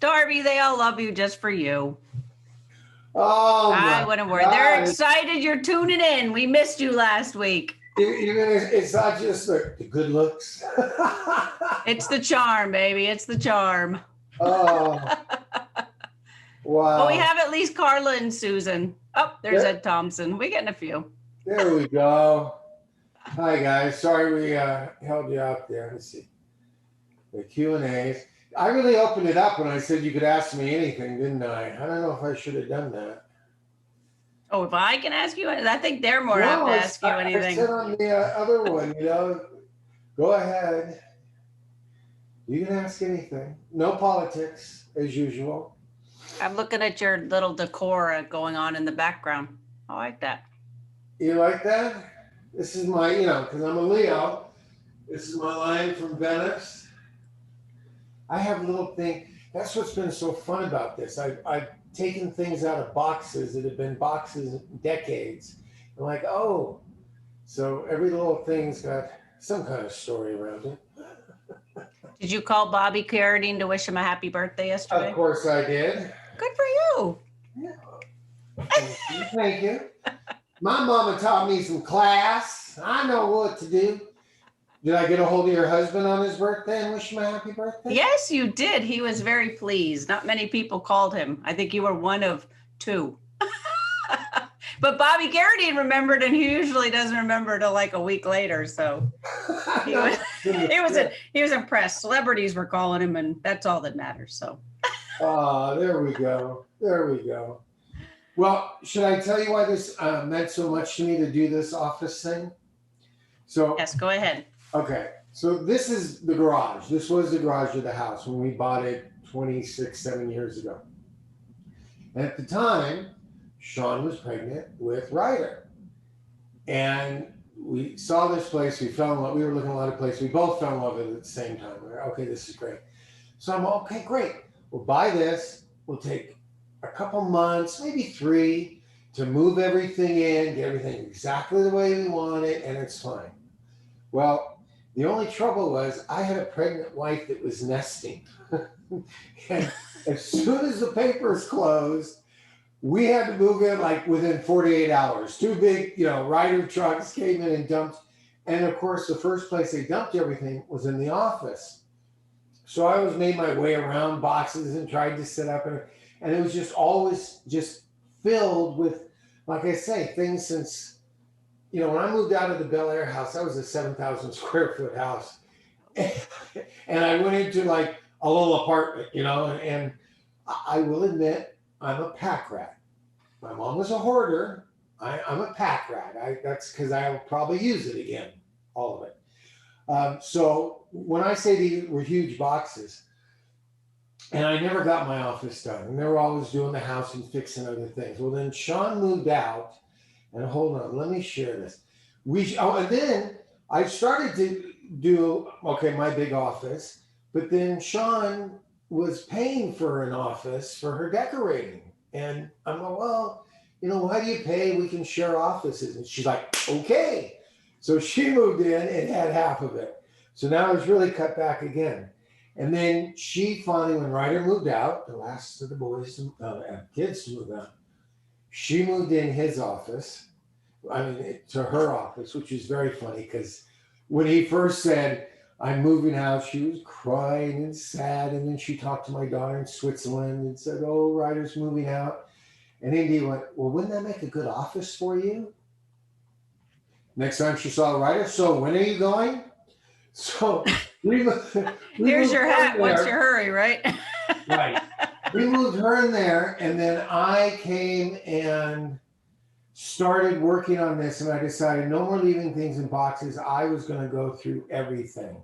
Darby, they all love you just for you. Oh, I my wouldn't worry. God. They're excited you're tuning in. We missed you last week. It's not just the good looks. It's the charm, baby. It's the charm. Oh, wow. Well, we have at least Carla and Susan. Oh, there's Ed Thompson. We're getting a few. There we go. Hi, guys. Sorry we held you out there. Let's see. The Q&As. I really opened it up when I said you could ask me anything, didn't I? I don't know if I should have done that. Oh, if I can ask you, I think they're more apt to ask you anything. I said on the other one, go ahead. You can ask anything. No politics, as usual. I'm looking at your little decor going on in the background. I like that. You like that? This is my, because I'm a Leo. This is my line from Venice. I have a little thing. That's what's been so fun about this. I've taken things out of boxes that have been boxes decades. I'm like, oh, so every little thing's got some kind of story around it. Did you call Bobby Carradine to wish him a happy birthday yesterday? Of course I did. Good for you. Yeah. Thank you. My mama taught me some class. I know what to do. Did I get a hold of your husband on his birthday and wish him a happy birthday? Yes, you did. He was very pleased. Not many people called him. I think you were one of two. But Bobby Carradine remembered, and he usually doesn't remember till like a week later. So he was impressed. Celebrities were calling him, and that's all that matters. So. Oh, there we go. There we go. Well, should I tell you why this meant so much to me to do this office thing? So yes, go ahead. Okay, so this is the garage. This was the garage of the house when we bought it 7 years ago. And at the time, Sean was pregnant with Ryder. And we saw this place, we fell in love, we were looking at a lot of places, we both fell in love with it at the same time. We were, okay, this is great. So I'm okay, great. We'll buy this, we'll take a couple months, maybe 3, to move everything in, get everything exactly the way we want it, and it's fine. Well, the only trouble was I had a pregnant wife that was nesting. And as soon as the papers closed, we had to move in like within 48 hours. 2 big, Ryder trucks came in and dumped. And of course, the first place they dumped everything was in the office. So I always made my way around boxes and tried to set up. And it was just always just filled with, like I say, things since, when I moved out of the Bel Air house, that was a 7,000 square foot house. And I went into like a little apartment, and I will admit, I'm a pack rat. My mom was a hoarder. I'm a pack rat. That's because I'll probably use it again, all of it. So when I say these were huge boxes, and I never got my office done, and they were always doing the house and fixing other things. Well, then Sean moved out. And hold on, let me share this. And then I started to do, my big office, but then Sean was paying for an office for her decorating. And I'm like, well, why do you pay? We can share offices. And she's like, okay. So she moved in and had half of it. So now it's really cut back again. And then she finally, when Ryder moved out, the last of the boys, kids to move out, she moved in his office, to her office, which is very funny because when he first said, I'm moving out, she was crying and sad. And then she talked to my daughter in Switzerland and said, oh, Ryder's moving out. And Indy went, well, wouldn't that make a good office for you? Next time she saw Ryder, so when are you going? So here's your hat. What's your hurry, right? Right. We moved her in there, and then I came and started working on this, and I decided no more leaving things in boxes. I was going to go through everything.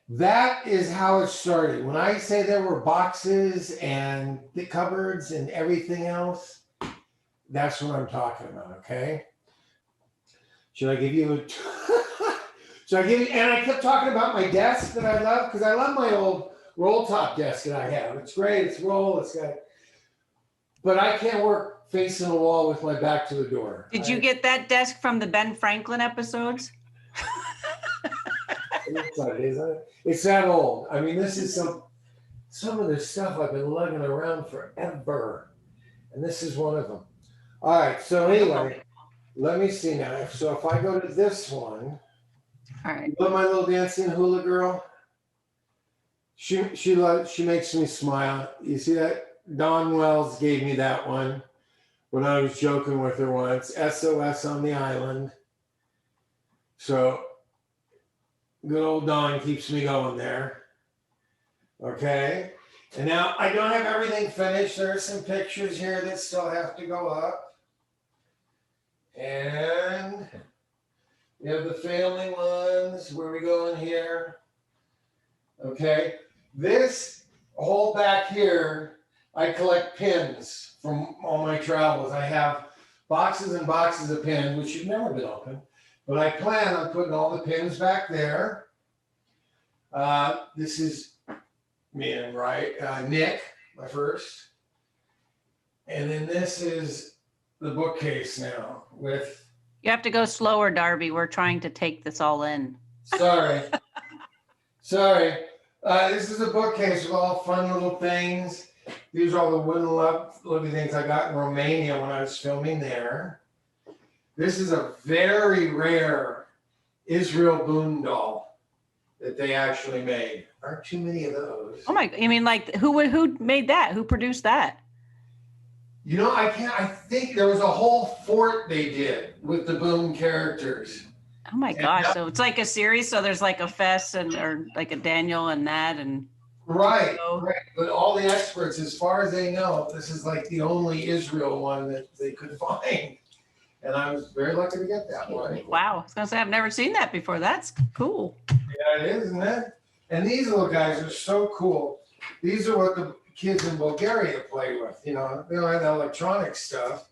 That is how it started. When I say there were boxes and the cupboards and everything else, that's what I'm talking about, okay? Should I give you a... And I kept talking about my desk that I love, because I love my old roll top desk that I have. It's great, it's roll, it's got... But I can't work facing a wall with my back to the door. Did you get that desk from the Ben Franklin episodes? It's that old. I mean, this is some... some of this stuff I've been lugging around forever. And this is one of them. All right. So anyway, let me see now. So if I go to this one, All right. you know my little dancing hula girl? She makes me smile. You see that? Don Wells gave me that one when I was joking with her once. SOS on the Island. So good old Don keeps me going there. Okay. And now I don't have everything finished. There are some pictures here that still have to go up. And we have the family ones. Where we go in here? Okay. This whole back here, I collect pins from all my travels. I have boxes and boxes of pins, which have never been opened. But I plan on putting all the pins back there. This is me and Nick, my first. And then this is the bookcase now with. You have to go slower, Darby. We're trying to take this all in. Sorry. This is a bookcase with all fun little things. These are all the wooden lovely things I got in Romania when I was filming there. This is a very rare Israel Boone doll that they actually made. Aren't too many of those. Oh my! I mean, like who made that? Who produced that? You know, I think there was a whole fort they did with the Boone characters. Oh my gosh! So it's like a series. So there's like a Fess or like a Daniel and that and. Right. But all the experts, as far as they know, this is like the only Israel one that they could find. And I was very lucky to get that one. Wow. I was going to say, I've never seen that before. That's cool. Yeah, it is, isn't it? And these little guys are so cool. These are what the kids in Bulgaria play with. You know, they don't have that electronic stuff.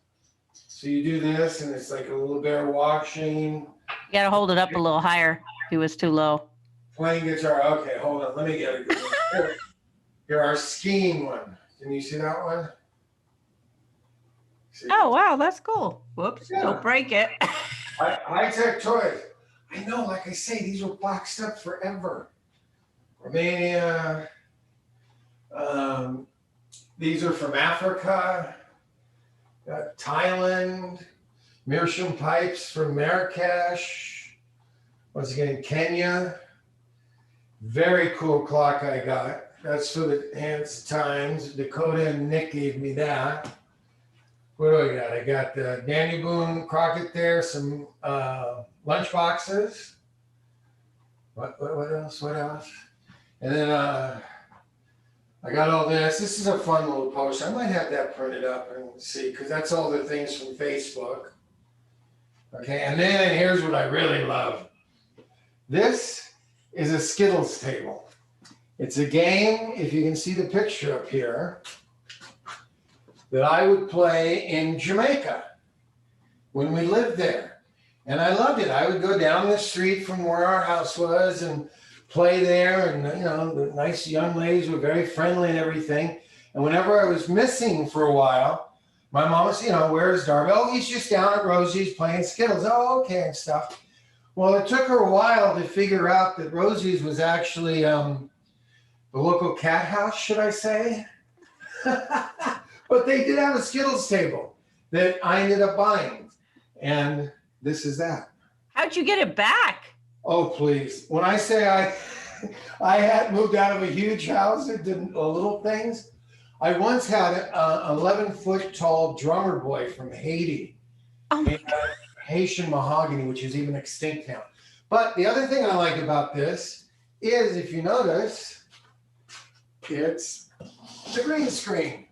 So you do this, and it's like a little bear washing. You got to hold it up a little higher. He was too low. Playing guitar. Okay, hold on. Let me get a good one. Here, our skiing one. Can you see that one? See? Oh, wow. That's cool. Whoops. Yeah. Don't break it. High-tech toys. I know, like I say, these were boxed up forever. Romania. These are from Africa. Thailand. Meerschaum pipes from Marrakesh. Once again, Kenya. Very cool clock I got. That's for the Hands Times. Dakota and Nick gave me that. What do I got? I got the Danny Boone Crockett there, some lunch boxes. What else? And then I got all this. This is a fun little poster. I might have that printed up and see, because that's all the things from Facebook. Okay, and then here's what I really love. This is a Skittles table. It's a game, if you can see the picture up here, that I would play in Jamaica when we lived there. And I loved it. I would go down the street from where our house was and play there. And, you know, the nice young ladies were very friendly and everything. And whenever I was missing for a while, my mom was, you know, where's Darby? Oh, he's just down at Rosie's playing Skittles. Oh, okay, and stuff. Well, it took her a while to figure out that Rosie's was actually the local cat house, should I say? But they did have a Skittles table that I ended up buying. And this is that. How'd you get it back? Oh, please. When I say I had moved out of a huge house that did little things, I once had an 11-foot tall drummer boy from Haiti. Oh my God. Haitian mahogany, which is even extinct now. But the other thing I like about this is, if you notice, it's the green screen.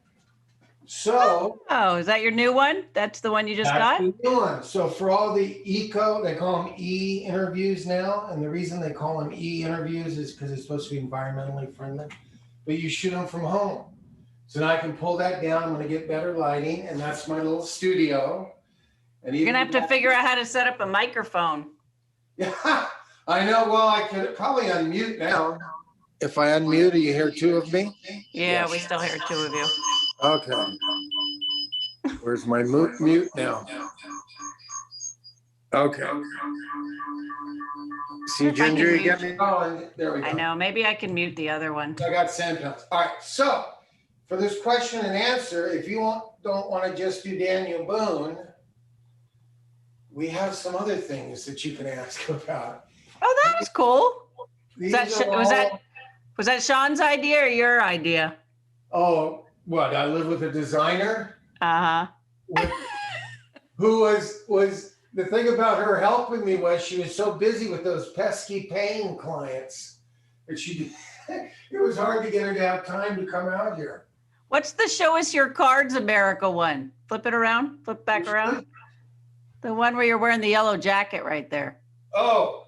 So, is that your new one? That's the one you just got? The new one. So for all the eco, they call them e-interviews now. And the reason they call them e-interviews is because it's supposed to be environmentally friendly. But you shoot them from home. So now I can pull that down. I'm going to get better lighting. And that's my little studio. And you're going to have to figure out how to set up a microphone. Yeah, I know. Well, I could probably unmute now. If I unmute, you hear two of me? Yeah, yes. We still hear two of you. Okay. Where's my mute now? Okay. See, If I can Ginger, you mute- got me going. There we go. I know. Maybe I can mute the other one. I got sandpails. All right. So for this question and answer, if you don't want to just do Daniel Boone, we have some other things that you can ask about. Oh, that was cool. These Was are all- that Sean's idea or your idea? Oh, what? I live with a designer Uh-huh. who was the thing about her helping me was she was so busy with those pesky paying clients that it was hard to get her to have time to come out here. What's the Show Us Your Cards America one? Flip it around, flip back around. The one where you're wearing the yellow jacket right there. Oh,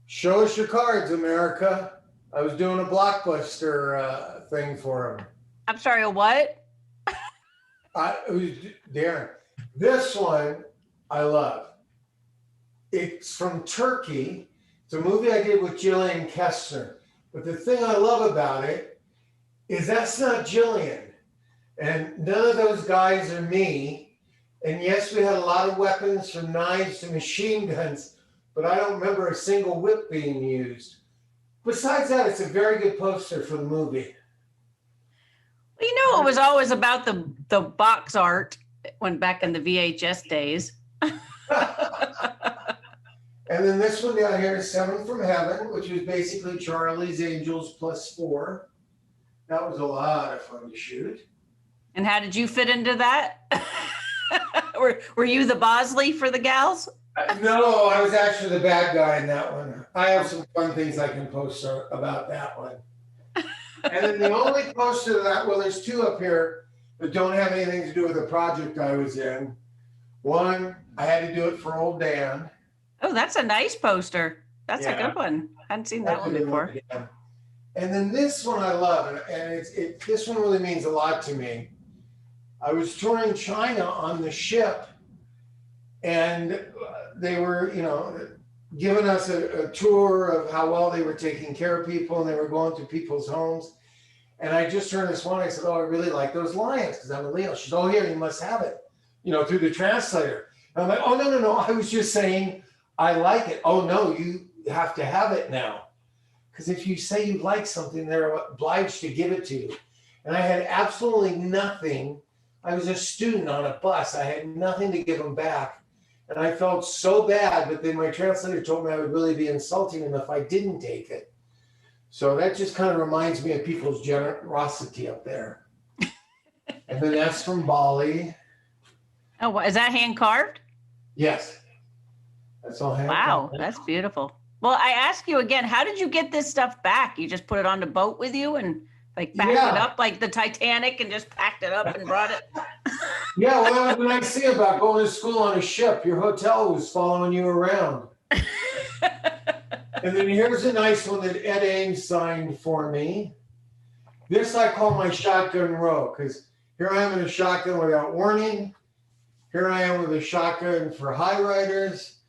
show us your cards, America. I was doing a Blockbuster thing for him. I'm sorry, a what? It was Darren. This one I love. It's from Turkey. It's a movie I did with Jillian Kestner. But the thing I love about it is that's not Jillian. And none of those guys are me. And yes, we had a lot of weapons from knives to machine guns, but I don't remember a single whip being used. Besides that, it's a very good poster for the movie. Well, you know, it was always about the box art when back in the VHS days. And then this one down here is Seven from Heaven, which was basically Charlie's Angels +4. That was a lot of fun to shoot. And how did you fit into that? Were you the Bosley for the gals? No, I was actually the bad guy in that one. I have some fun things I can post about that one. And then the only poster that, well, there's two up here that don't have anything to do with the project I was in. One, I had to do it for old Dan. Oh, that's a nice poster. That's a Yeah. good one. I hadn't seen that one before. And then this one I love, and this one really means a lot to me. I was touring China on the ship, and they were, giving us a tour of how well they were taking care of people, and they were going to people's homes. And I just turned this one, I said, oh, I really like those lions, because I'm a Leo. She said, oh, here, you must have it, through the translator. And I'm like, oh, no, I was just saying, I like it. Oh, no, you have to have it now. Because if you say you like something, they're obliged to give it to you. And I had absolutely nothing. I was a student on a bus. I had nothing to give them back. And I felt so bad, but then my translator told me I would really be insulting him if I didn't take it. So that just kind of reminds me of people's generosity up there. And then that's from Bali. Oh, is that hand carved? Yes. That's all hand Wow, carved. that's beautiful. Well, I ask you again, how did you get this stuff back? You just put it on the boat with you and backed it up like the Titanic and just packed it up and brought it? Yeah, well, that was the nice thing about going to school on a ship. Your hotel was following you around. And then here's a nice one that Ed Ames signed for me. This I call my shotgun row, because here I am in a shotgun without warning. Here I am with a shotgun for high riders.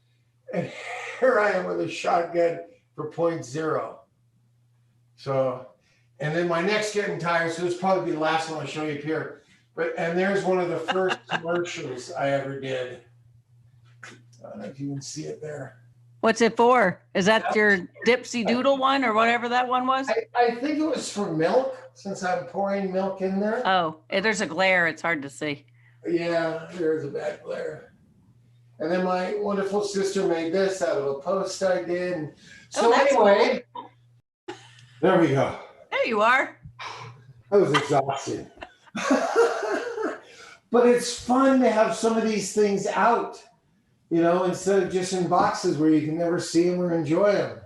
And here I am with a shotgun for .0. So, and then my neck's getting tired, so this will probably be the last one I'll show you up here. And there's one of the first commercials I ever did. I don't know if you can see it there. What's it for? Is that your Dipsy Doodle one or whatever that one was? I think it was for milk, since I'm pouring milk in there. Oh, there's a glare. It's hard to see. Yeah, there's a bad glare. And then my wonderful sister made this out of a post I did. And so that's anyway, there we go. There you are. That was exhausting. But it's fun to have some of these things out, instead of just in boxes where you can never see them or enjoy them.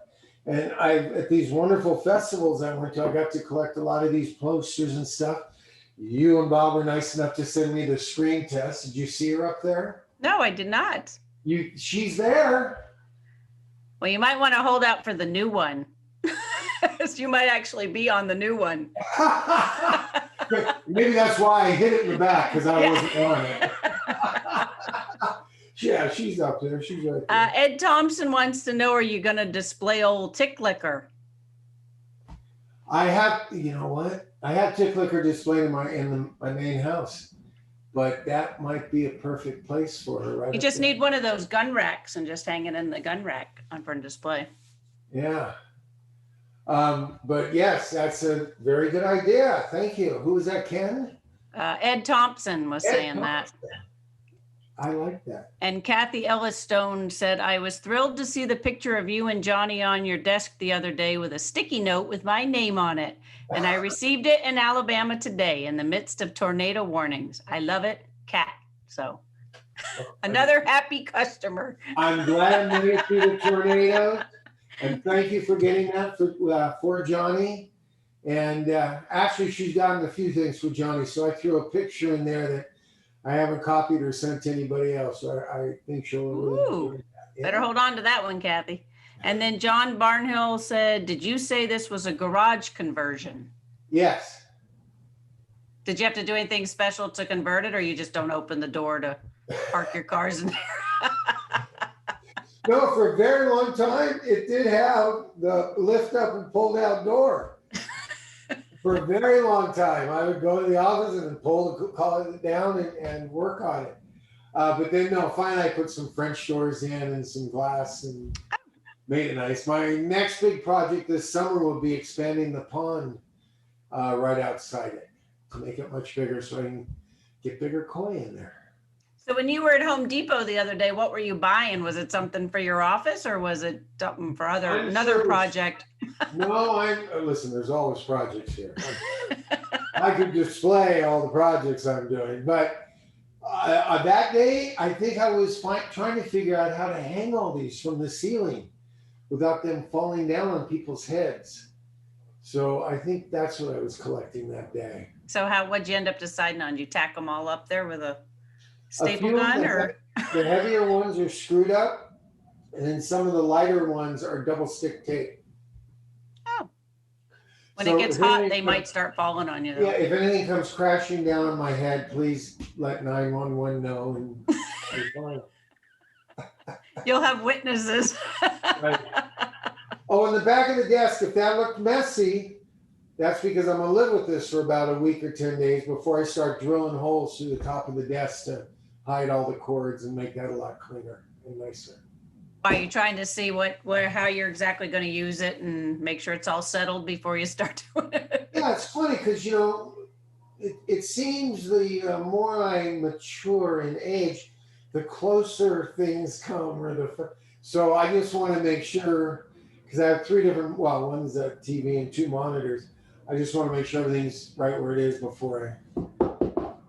And at these wonderful festivals I went to, I got to collect a lot of these posters and stuff. You and Bob were nice enough to send me the screen test. Did you see her up there? No, I did not. She's there. Well, you might want to hold out for the new one. So you might actually be on the new one. Maybe that's why I hit it in the back, because I wasn't on it. Yeah, she's up there. She's right there. Ed Thompson wants to know, are you going to display old Tick Liquor? I have, you know what? I have Tick Liquor displayed in my main house. but that might be a perfect place for her, right? You up just there. need one of those gun racks and just hang it in the gun rack on for display. Yeah. But yes, that's a very good idea. Thank you. Who was that, Ken? Ed Thompson was Ed saying that. Thompson. I like that. And Kathy Ellis Stone said, I was thrilled to see the picture of you and Johnny on your desk the other day with a sticky note with my name on it. And I received it in Alabama today in the midst of tornado warnings. I love it, Kat. So another happy customer. I'm glad I made it through the tornado. And thank you for getting that for Johnny. And actually, she's gotten a few things for Johnny. So I threw a picture in there that I haven't copied or sent to anybody else. So I think she'll really enjoy that. Yeah. Better hold on to that one, Kathy. And then John Barnhill said, did you say this was a garage conversion? Yes. Did you have to do anything special to convert it, or you just don't open the door to park your cars in there? No, for a very long time, it did have the lift up and pull down door. For a very long time, I would go to the office and call it down and work on it. But then, no, finally I put some French doors in and some glass and made it nice. My next big project this summer will be expanding the pond right outside it to make it much bigger so I can get bigger koi in there. So when you were at Home Depot the other day, what were you buying? Was it something for your office, or was it something for another project? No, listen, there's always projects here. I could display all the projects I'm doing, but that day, I think I was trying to figure out how to hang all these from the ceiling without them falling down on people's heads. So I think that's what I was collecting that day. So what'd you end up deciding on? Did you tack them all up there with a staple gun, or? The heavier ones are screwed up, and then some of the lighter ones are double stick tape. Oh. When it gets hot, they might start falling on you, though. Yeah, if anything comes crashing down on my head, please let 911 know, and I'll be fine. You'll have witnesses. Right. Oh, in the back of the desk, if that looked messy, that's because I'm gonna live with this for about a week or 10 days before I start drilling holes through the top of the desk to hide all the cords and make that a lot cleaner and nicer. Are you trying to see how you're exactly going to use it and make sure it's all settled before you start doing it? Yeah, it's funny because, it seems the more I mature in age, the closer things come. So I just want to make sure, because I have one's a TV and 2 monitors. I just want to make sure everything's right where it is before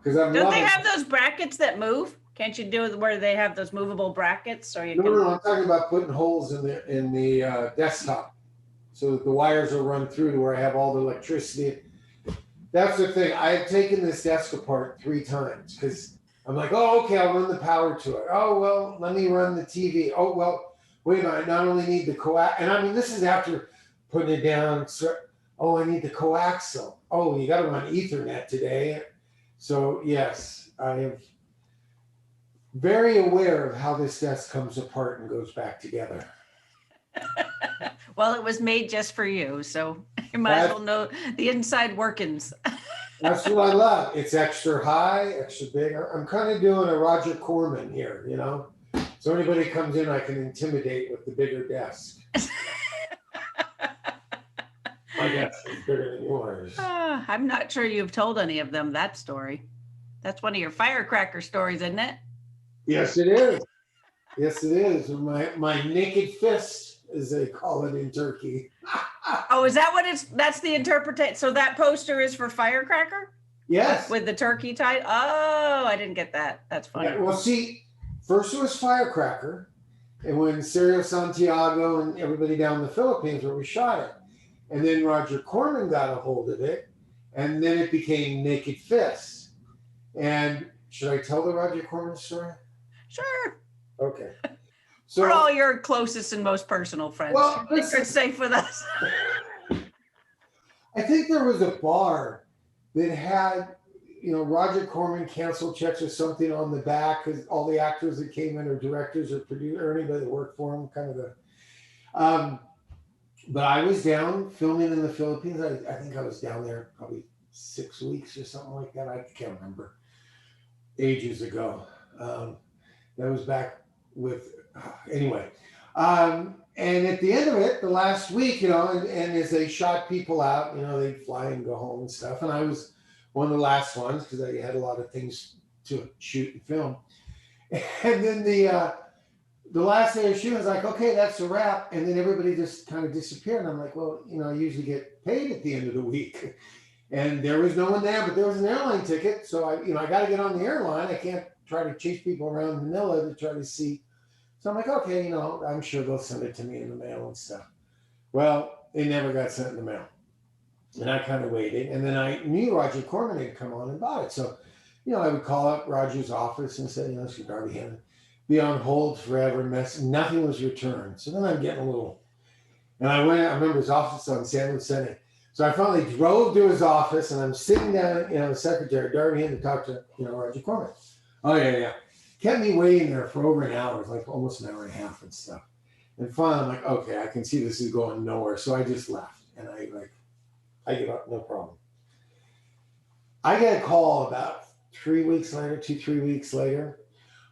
Don't they have those brackets that move? Can't you do it where they have those movable brackets? Or No, I'm talking about putting holes in the desktop so that the wires are run through to where I have all the electricity. That's the thing. I've taken this desk apart 3 times because I'm like, oh, okay, I'll run the power to it. Oh, well, let me run the TV. Oh, well, wait a minute, I not only need the coax, and I mean, this is after putting it down. So, oh, I need the coaxial. Oh, you got to run Ethernet today. So, yes, I am very aware of how this desk comes apart and goes back together. Well, it was made just for you, so you might as well know the inside workings. That's what I love. It's extra high, extra big. I'm kind of doing a Roger Corman here, So anybody comes in, I can intimidate with the bigger desk. My desk is bigger than yours. I'm not sure you've told any of them that story. That's one of your firecracker stories, isn't it? Yes, it is. Yes, it is. My naked fist, as they call it in Turkey. Oh, is that that's the interpretation? So that poster is for firecracker? Yes. With the turkey tied? Oh, I didn't get that. That's funny. Yeah, well, see, first it was firecracker. And when Sergio Santiago and everybody down in the Philippines where we shot it. And then Roger Corman got a hold of it. And then it became Naked Fist. And should I tell the Roger Corman story? Sure. Okay. So we're all your closest and most personal friends. Well, it's safe with us. I think there was a bar that had, Roger Corman canceled checks or something on the back because all the actors that came in or directors or producers or anybody that worked for him, kind of the. But I was down filming in the Philippines. I think I was down there probably 6 weeks or something like that. I can't remember. ages ago. That was back with, anyway. And at the end of it, the last week, and as they shot people out, they'd fly and go home and stuff. And I was one of the last ones because I had a lot of things to shoot and film. And then the last day of shooting, I was like, okay, that's a wrap. And then everybody just kind of disappeared. And I'm like, well, I usually get paid at the end of the week. And there was no one there, but there was an airline ticket. So I got to get on the airline. I can't try to chase people around Manila to try to see. So I'm like, okay, I'm sure they'll send it to me in the mail and stuff. Well, it never got sent in the mail. And I kind of waited. And then I knew Roger Corman had come on and bought it. So, I would call up Roger's office and say, it's your Darby Hinton. Be on hold forever. Nothing was returned. So then I'm getting a little. And I remember his office on San Luis City. So I finally drove to his office and I'm sitting down, the secretary, Darby Hinton, to talk to, Roger Corman. Oh, yeah. Kept me waiting there for over an hour, like almost an hour and a half and stuff. And finally, I'm like, okay, I can see this is going nowhere. So I just left. And I give up, no problem. I get a call about 3 weeks later, 2-3 weeks later.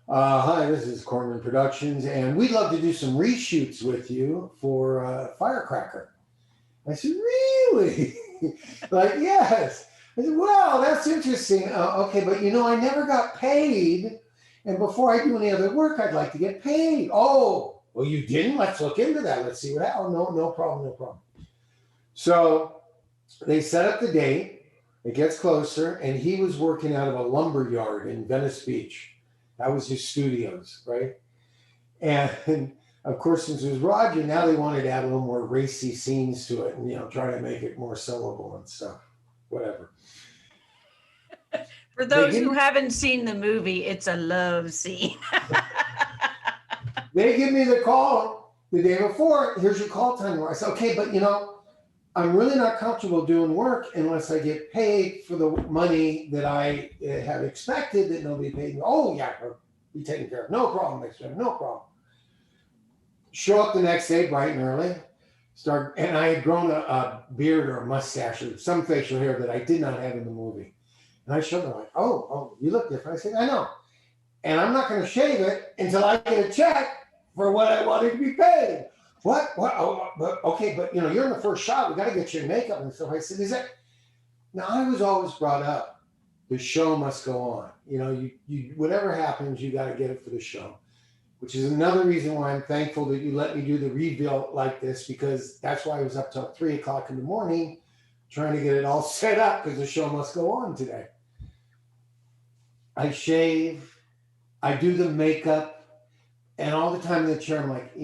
Hi, this is Corman Productions, and we'd love to do some reshoots with you for Firecracker. I said, really? Like, yes. I said, well, that's interesting. Okay, but I never got paid. And before I do any other work, I'd like to get paid. Oh, well, you didn't? Let's look into that. Let's see what happens. Oh, no problem. So they set up the date. It gets closer, and he was working out of a lumber yard in Venice Beach. That was his studios, right? And of course, since it was Roger, now they wanted to add a little more racy scenes to it and, try to make it more sellable and stuff, whatever. For those who haven't seen the movie, it's a love scene. They give me the call the day before. Here's your call time. I said, okay, but I'm really not comfortable doing work unless I get paid for the money that I had expected that nobody paid me. Oh, yeah, I'll be taken care of. No problem, next time. No problem. Show up the next day bright and early. And I had grown a beard or a mustache or some facial hair that I did not have in the movie. And I showed them like, oh, you look different. I said, I know. And I'm not going to shave it until I get a check for what I wanted to be paid. What? Oh, but okay, but you're in the first shot. We got to get your makeup and stuff. I said, is that? Now I was always brought up, the show must go on. You whatever happens, you got to get it for the show, which is another reason why I'm thankful that you let me do the reveal like this, because that's why I was up till 3:00 in the morning trying to get it all set up because the show must go on today. I shave, I do the makeup, and all the time in the chair, I'm like,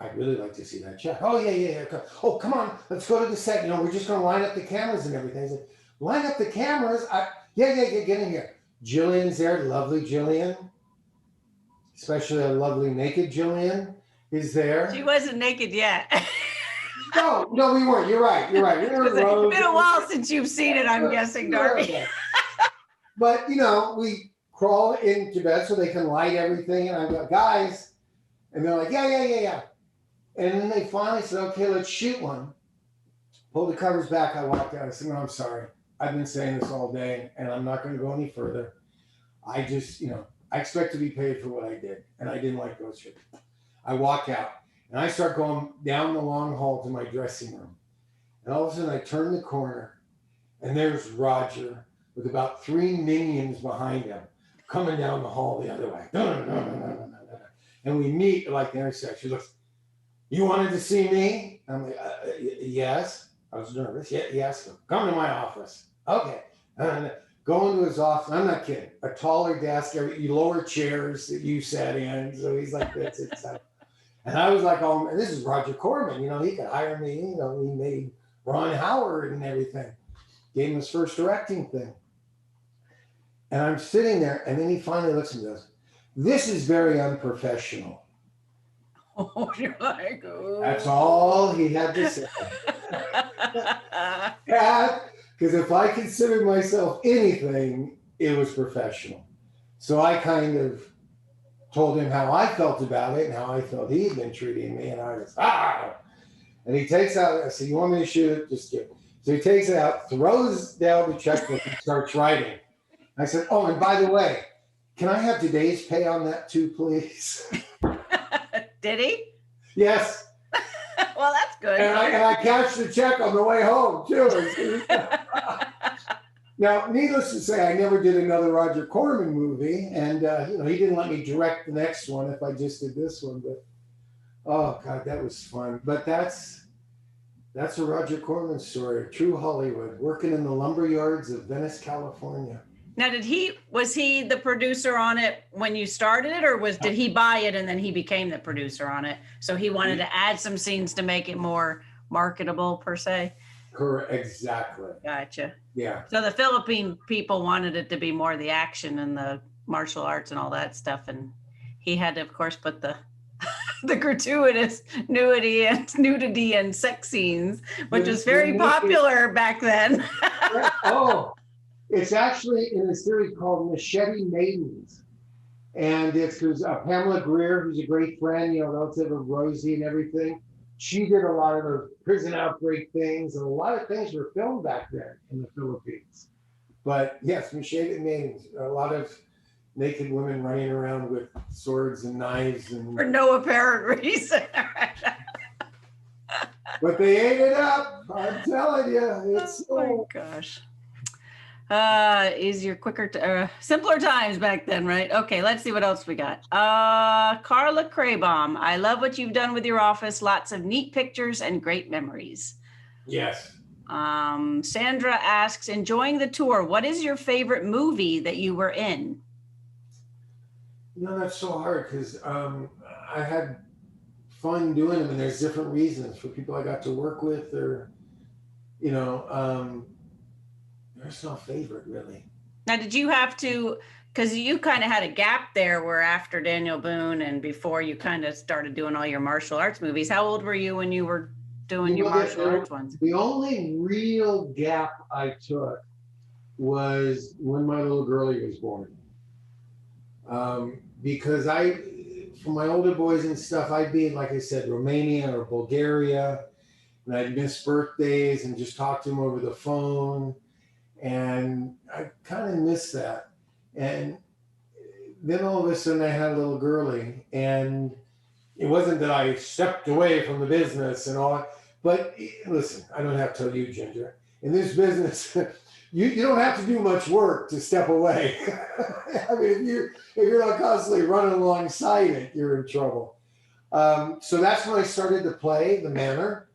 I'd really like to see that check. Oh, yeah. Oh, come on, let's go to the set. We're just going to line up the cameras and everything. I said, line up the cameras? Yeah, get in here. Jillian's there, lovely Jillian. Especially a lovely naked Jillian is there. She wasn't naked yet. No, we weren't. You're right. It's been a while since you've seen it, I'm guessing, Darby. But, we crawl into bed so they can light everything. And I go, guys. And they're like, yeah. And then they finally said, okay, let's shoot one. Pull the covers back. I walked out. I said, no, I'm sorry. I've been saying this all day, and I'm not going to go any further. I just, I expect to be paid for what I did, and I didn't like those shit. I walk out, and I start going down the long hall to my dressing room. And all of a sudden, I turn the corner, and there's Roger with about 3 minions behind him coming down the hall the other way. And we meet like the intersection. She looks, you wanted to see me? I'm like, yes. I was nervous. Yeah, yes. Come to my office. Okay. Go into his office. I'm not kidding. A taller desk, lower chairs that you sat in. So he's like this. And I was like, oh, this is Roger Corman. He could hire me. He made Ron Howard and everything. Gave him his first directing thing. And I'm sitting there, and then he finally looks and goes, this is very unprofessional. Oh, you're like, oh. That's all he had to say. Because if I considered myself anything, it was professional. So I kind of told him how I felt about it and how I felt he had been treating me. And I was, And he takes out, I said, you want me to shoot it? Just give it. So he takes it out, throws down the checkbook and starts writing. I said, oh, and by the way, Can I have today's pay on that too, please? Did he? Yes. Well, that's good. And I cashed the check on the way home too. Now, needless to say, I never did another Roger Corman movie, and he didn't let me direct the next one if I just did this one. But oh god, that was fun. But that's a Roger Corman story, true Hollywood, working in the lumber yards of Venice, California. Now, was he the producer on it when you started it, or did he buy it and then he became the producer on it? So he wanted to add some scenes to make it more marketable per se? Correct, exactly. Gotcha. Yeah. So the Philippine people wanted it to be more the action and the martial arts and all that stuff. And he had to, of course, put the gratuitous nudity and sex scenes, which was very popular back then. Oh. It's actually in a series called Machete Maidens. And it's because Pamela Greer, who's a great friend, relative of Rosie and everything. She did a lot of those prison outbreak things, and a lot of things were filmed back then in the Philippines. But yes, Machete Maidens, a lot of naked women running around with swords and knives. For no apparent reason. But they ate it up, I'm telling you. Oh my gosh. Easier, quicker, simpler times back then, right? Okay, let's see what else we got. Carla Craybaum, I love what you've done with your office. Lots of neat pictures and great memories. Yes. Sandra asks, enjoying the tour, what is your favorite movie that you were in? That's so hard because I had fun doing them, and there's different reasons for people I got to work with, or there's no favorite really. Now, did you have to, because you kind of had a gap there where after Daniel Boone and before you kind of started doing all your martial arts movies, how old were you when you were doing your martial arts ones? The only real gap I took was when my little girlie was born. Because for my older boys and stuff, I'd be in, like I said, Romania or Bulgaria, and I'd miss birthdays and just talk to them over the phone. And I kind of miss that. And then all of a sudden I had a little girlie, and it wasn't that I stepped away from the business and all, but listen, I don't have to tell you, Ginger, in this business, you don't have to do much work to step away. I mean, if you're not constantly running alongside it, you're in trouble. So that's when I started to play The Manor,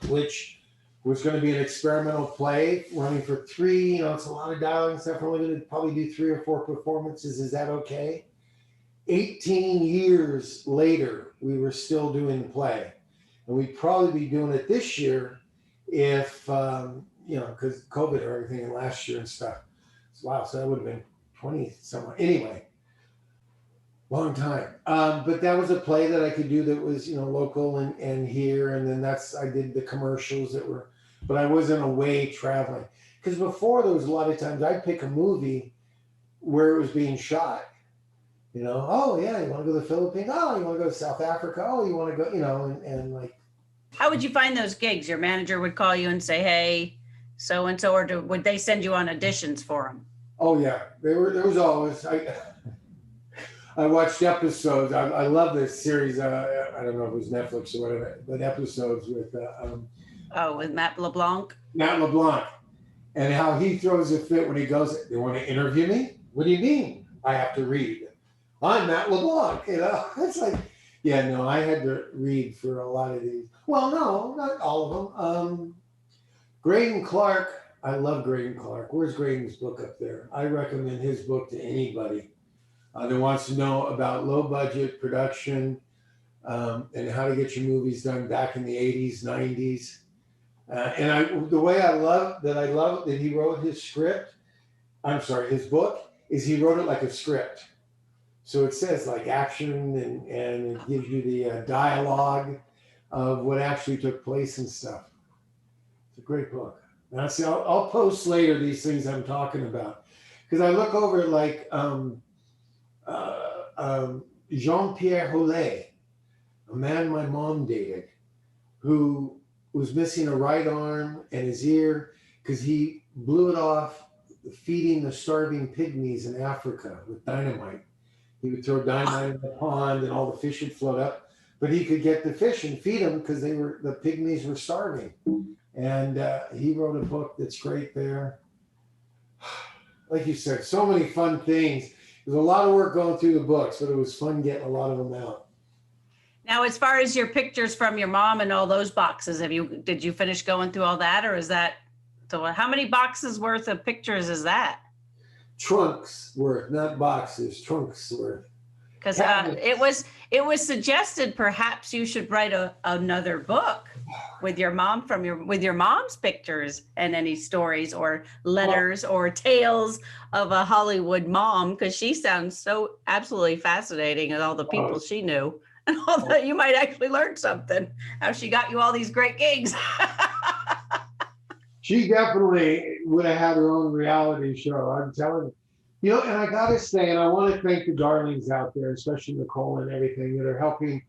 which was going to be an experimental play running for 3, it's a lot of dialogue and stuff. We're only going to probably do 3 or 4 performances. Is that okay? 18 years later, we were still doing the play. And we'd probably be doing it this year if, because COVID or everything last year and stuff. So, wow, so that would have been 20 somewhere. Anyway, long time. But that was a play that I could do that was, local and here. And then I did the commercials but I wasn't away traveling. Because before, there was a lot of times I'd pick a movie where it was being shot. Oh yeah, you want to go to the Philippines? Oh, you want to go to South Africa? Oh, you want to go, and like. How would you find those gigs? Your manager would call you and say, hey, so-and-so, or would they send you on auditions for them? Oh yeah, there was always, I watched episodes. I love this series. I don't know if it was Netflix or whatever, but episodes with. With Matt LeBlanc. Matt LeBlanc, and how he throws a fit when he goes, they want to interview me? What do you mean? I have to read. I'm Matt LeBlanc. It's like, yeah, no, I had to read for a lot of these. Well, no, not all of them. Graydon Clark. I love Graydon Clark. Where's Graydon's book up there? I recommend his book to anybody that wants to know about low budget production and how to get your movies done back in the 80s, 90s. The way I love that he wrote his book, is he wrote it like a script. So it says like action and it gives you the dialogue of what actually took place and stuff. It's a great book. Now, see, I'll post later these things I'm talking about, because I look over like Jean-Pierre Hollet, a man my mom dated, who was missing a right arm and his ear because he blew it off feeding the starving pygmies in Africa with dynamite. He would throw dynamite in the pond, and all the fish would float up. But he could get the fish and feed them because the pygmies were starving. And he wrote a book that's great there. Like you said, so many fun things. There's a lot of work going through the books, but it was fun getting a lot of them out. Now, as far as your pictures from your mom and all those boxes, did you finish going through all that, or is that, so how many boxes worth of pictures is that? Trunks worth, not boxes, trunks worth. Because it was suggested perhaps you should write another book with your mom with your mom's pictures and any stories or letters or tales of a Hollywood mom, because she sounds so absolutely fascinating and all the people she knew. And all that, you might actually learn something, how she got you all these great gigs. She definitely would have had her own reality show, I'm telling you. You know, and I got to say, and I want to thank the darlings out there, especially Nicole and everything, that are helping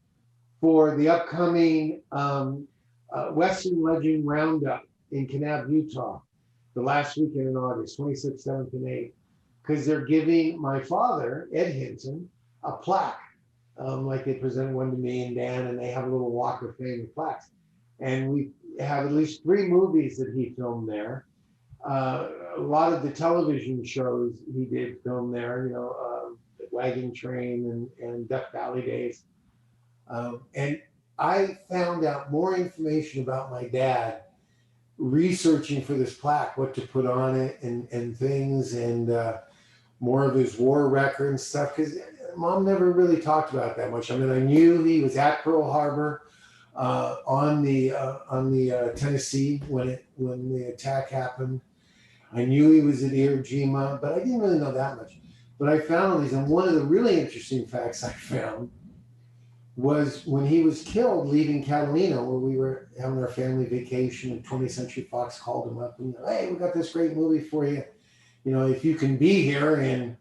for the upcoming Western Legend Roundup in Kanab, Utah, the last weekend in August, 26th, 7th, and 8th, because they're giving my father, Ed Hinton, a plaque, like they presented one to me and Dan, and they have a little walk of fame with plaques. And we have at least 3 movies that he filmed there. A lot of the television shows he did film there, you know, Wagon Train and Death Valley Days. And I found out more information about my dad researching for this plaque, what to put on it and things, and more of his war record and stuff, because Mom never really talked about it that much. I mean, I knew he was at Pearl Harbor on the Tennessee when the attack happened. I knew he was at Iwo Jima, but I didn't really know that much. But I found all these, and one of the really interesting facts I found was when he was killed leaving Catalina, where we were having our family vacation, and 20th Century Fox called him up and, hey, we got this great movie for you, you know, if you can be here. And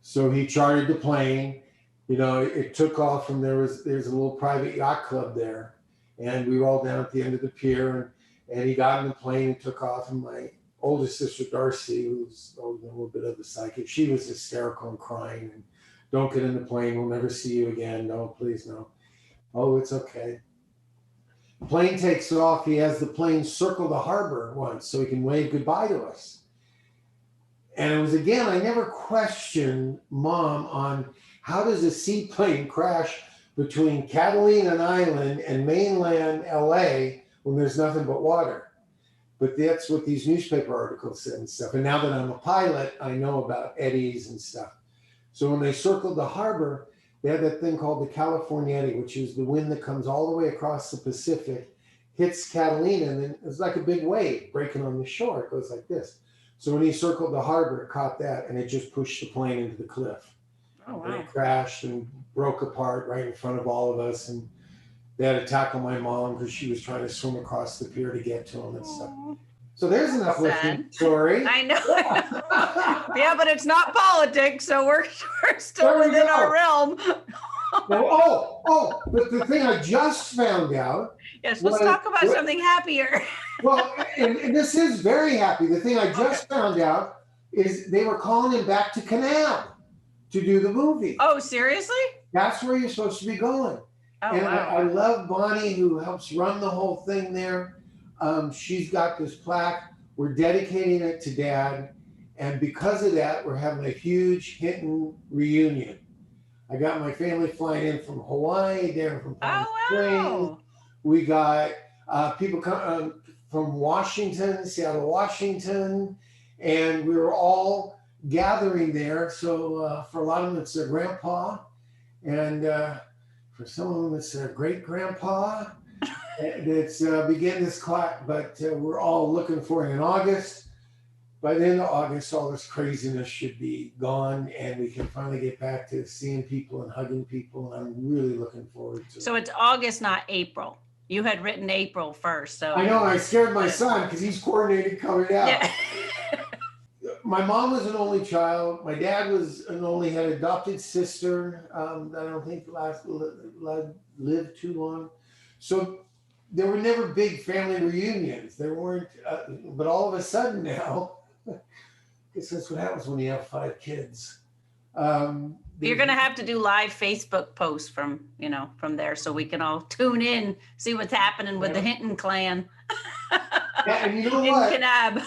so he chartered the plane. You know, it took off from there's a little private yacht club there, and we were all down at the end of the pier, and he got in the plane and took off. And my oldest sister Darcy, who's a little bit of a psychic, she was hysterical and crying, and don't get in the plane, we'll never see you again, no, please, no. Oh, it's okay. The plane takes off. He has the plane circle the harbor once so he can wave goodbye to us. And it was, again, I never questioned Mom on how does a seaplane crash between Catalina Island and mainland LA when there's nothing but water. But that's what these newspaper articles said and stuff. And now that I'm a pilot, I know about eddies and stuff. So when they circled the harbor, they had that thing called the California eddy, which is the wind that comes all the way across the Pacific, hits Catalina, and then it's like a big wave breaking on the shore. It goes like this. So when he circled the harbor, it caught that, and it just pushed the plane into the cliff. Oh, wow. And it crashed and broke apart right in front of all of us. And they had to tackle my mom because she was trying to swim across the pier to get to him and stuff. So there's an uplifting story. I know. Yeah, but it's not politics, so we're still within our realm. But the thing I just found out. Yes, let's talk about something happier. Well, and this is very happy. The thing I just found out is they were calling him back to Kanab to do the movie. Oh, seriously? That's where you're supposed to be going. Oh, and wow. I love Bonnie, who helps run the whole thing there. She's got this plaque. We're dedicating it to Dad. And because of that, we're having a huge Hinton reunion. I got my family flying in from Hawaii, down from Palm Springs. We got people come from Washington, Seattle, Washington. And we were all gathering there. So for a lot of them, it's their grandpa. And for some of them, it's their great-grandpa. That's began this class, but we're all looking for it in August. By the end of August, all this craziness should be gone, and we can finally get back to seeing people and hugging people. And I'm really looking forward to it. So it's August, not April. You had written April first, so I know. I scared my son because he's coordinated coming out. Yeah. My mom was an only child. My dad was an only, had an adopted sister that I don't think lived too long. So there were never big family reunions. There weren't, but all of a sudden now, guess that's what happens when you have 5 kids. You're going to have to do live Facebook posts from, from there so we can all tune in, see what's happening with the Hinton clan. Yeah, and you know in what? Kanab.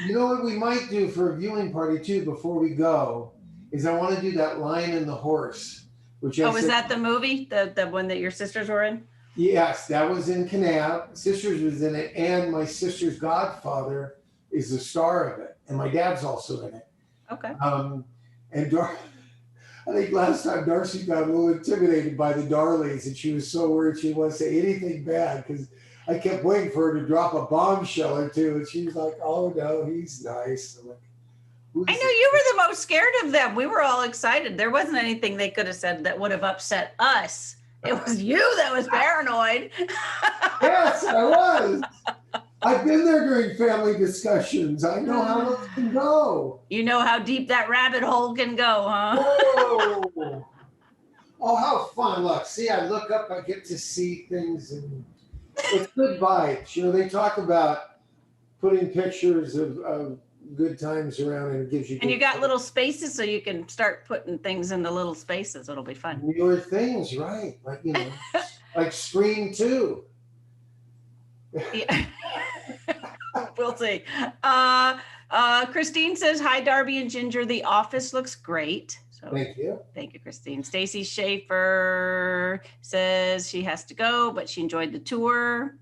You know what we might do for a viewing party too before we go is I want to do that Lion and the Horse, which I is said, that the movie, the one that your sisters were in? yes, that was in Kanab. Sisters was in it, and my sister's godfather is the star of it, and my dad's also in it. Okay. And I think last time Darcy got a little intimidated by the Darleys, and she was so worried she didn't want to say anything bad because I kept waiting for her to drop a bombshell or two, and she was like, "Oh no, he's nice." I'm like, I know you were the most scared of them. We were all excited. There wasn't anything they could have said that would have upset us. It was you that was paranoid. Yes, I was. I've been there during family discussions. I know how those can go. You know how deep that rabbit hole can go, huh? Whoa. Oh, how fun. Look, see, I look up, I get to see things, and it's good vibes. They talk about putting pictures of good times around, and it gives you. And you got little spaces so you can start putting things in the little spaces. It'll be fun. Newer things, right? Like, like Scream 2. Yeah. We'll see. Christine says, hi, Darby and Ginger. The office looks great. So Thank you. Thank you, Christine. Stacy Schaefer says she has to go, but she enjoyed the tour.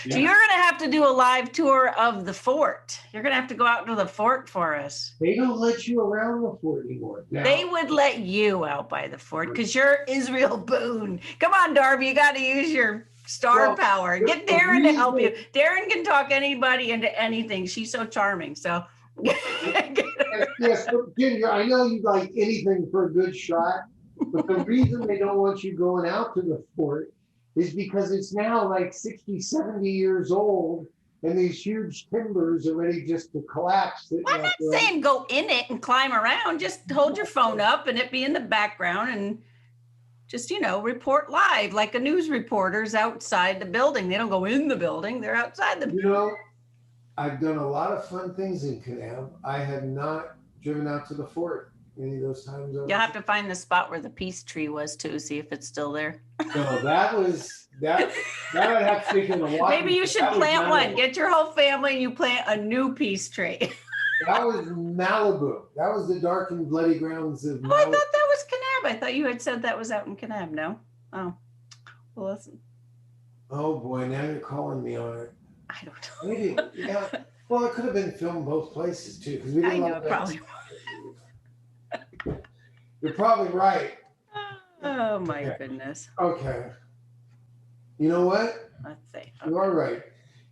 Yeah. So you're going to have to do a live tour of the fort. You're going to have to go out to the fort for us. They don't let you around the fort anymore. Now, they would let you out by the fort because you're Israel Boone. Come on, Darby. You got to use your star power. Get Darren to help you. Darren can talk anybody into anything. She's so charming. So yes, but Ginger, I know you like anything for a good shot, but the reason they don't want you going out to the fort is because it's now like 60, 70 years old, and these huge timbers are ready just to collapse. I'm not saying go in it and climb around. Just hold your phone up and it be in the background and just, report live like a news reporter's outside the building. They don't go in the building. They're outside the building. I've done a lot of fun things in Kanab. I have not driven out to the fort any of those times. You'll have to find the spot where the peace tree was too, see if it's still there. No, that I'd have to take in the water. Maybe you should plant one. Get your whole family and you plant a new peace tree. That was Malibu. That was the dark and bloody grounds of Malibu. Oh, I thought that was Kanab. I thought you had said that was out in Kanab. No? Oh. Well, listen. Oh boy, now you're calling me on it. I don't know. Maybe, yeah. Well, it could have been filmed both places too, because we didn't. I know, probably. You're probably right. Oh my goodness. Okay. You know what? Let's see. Okay. You are right,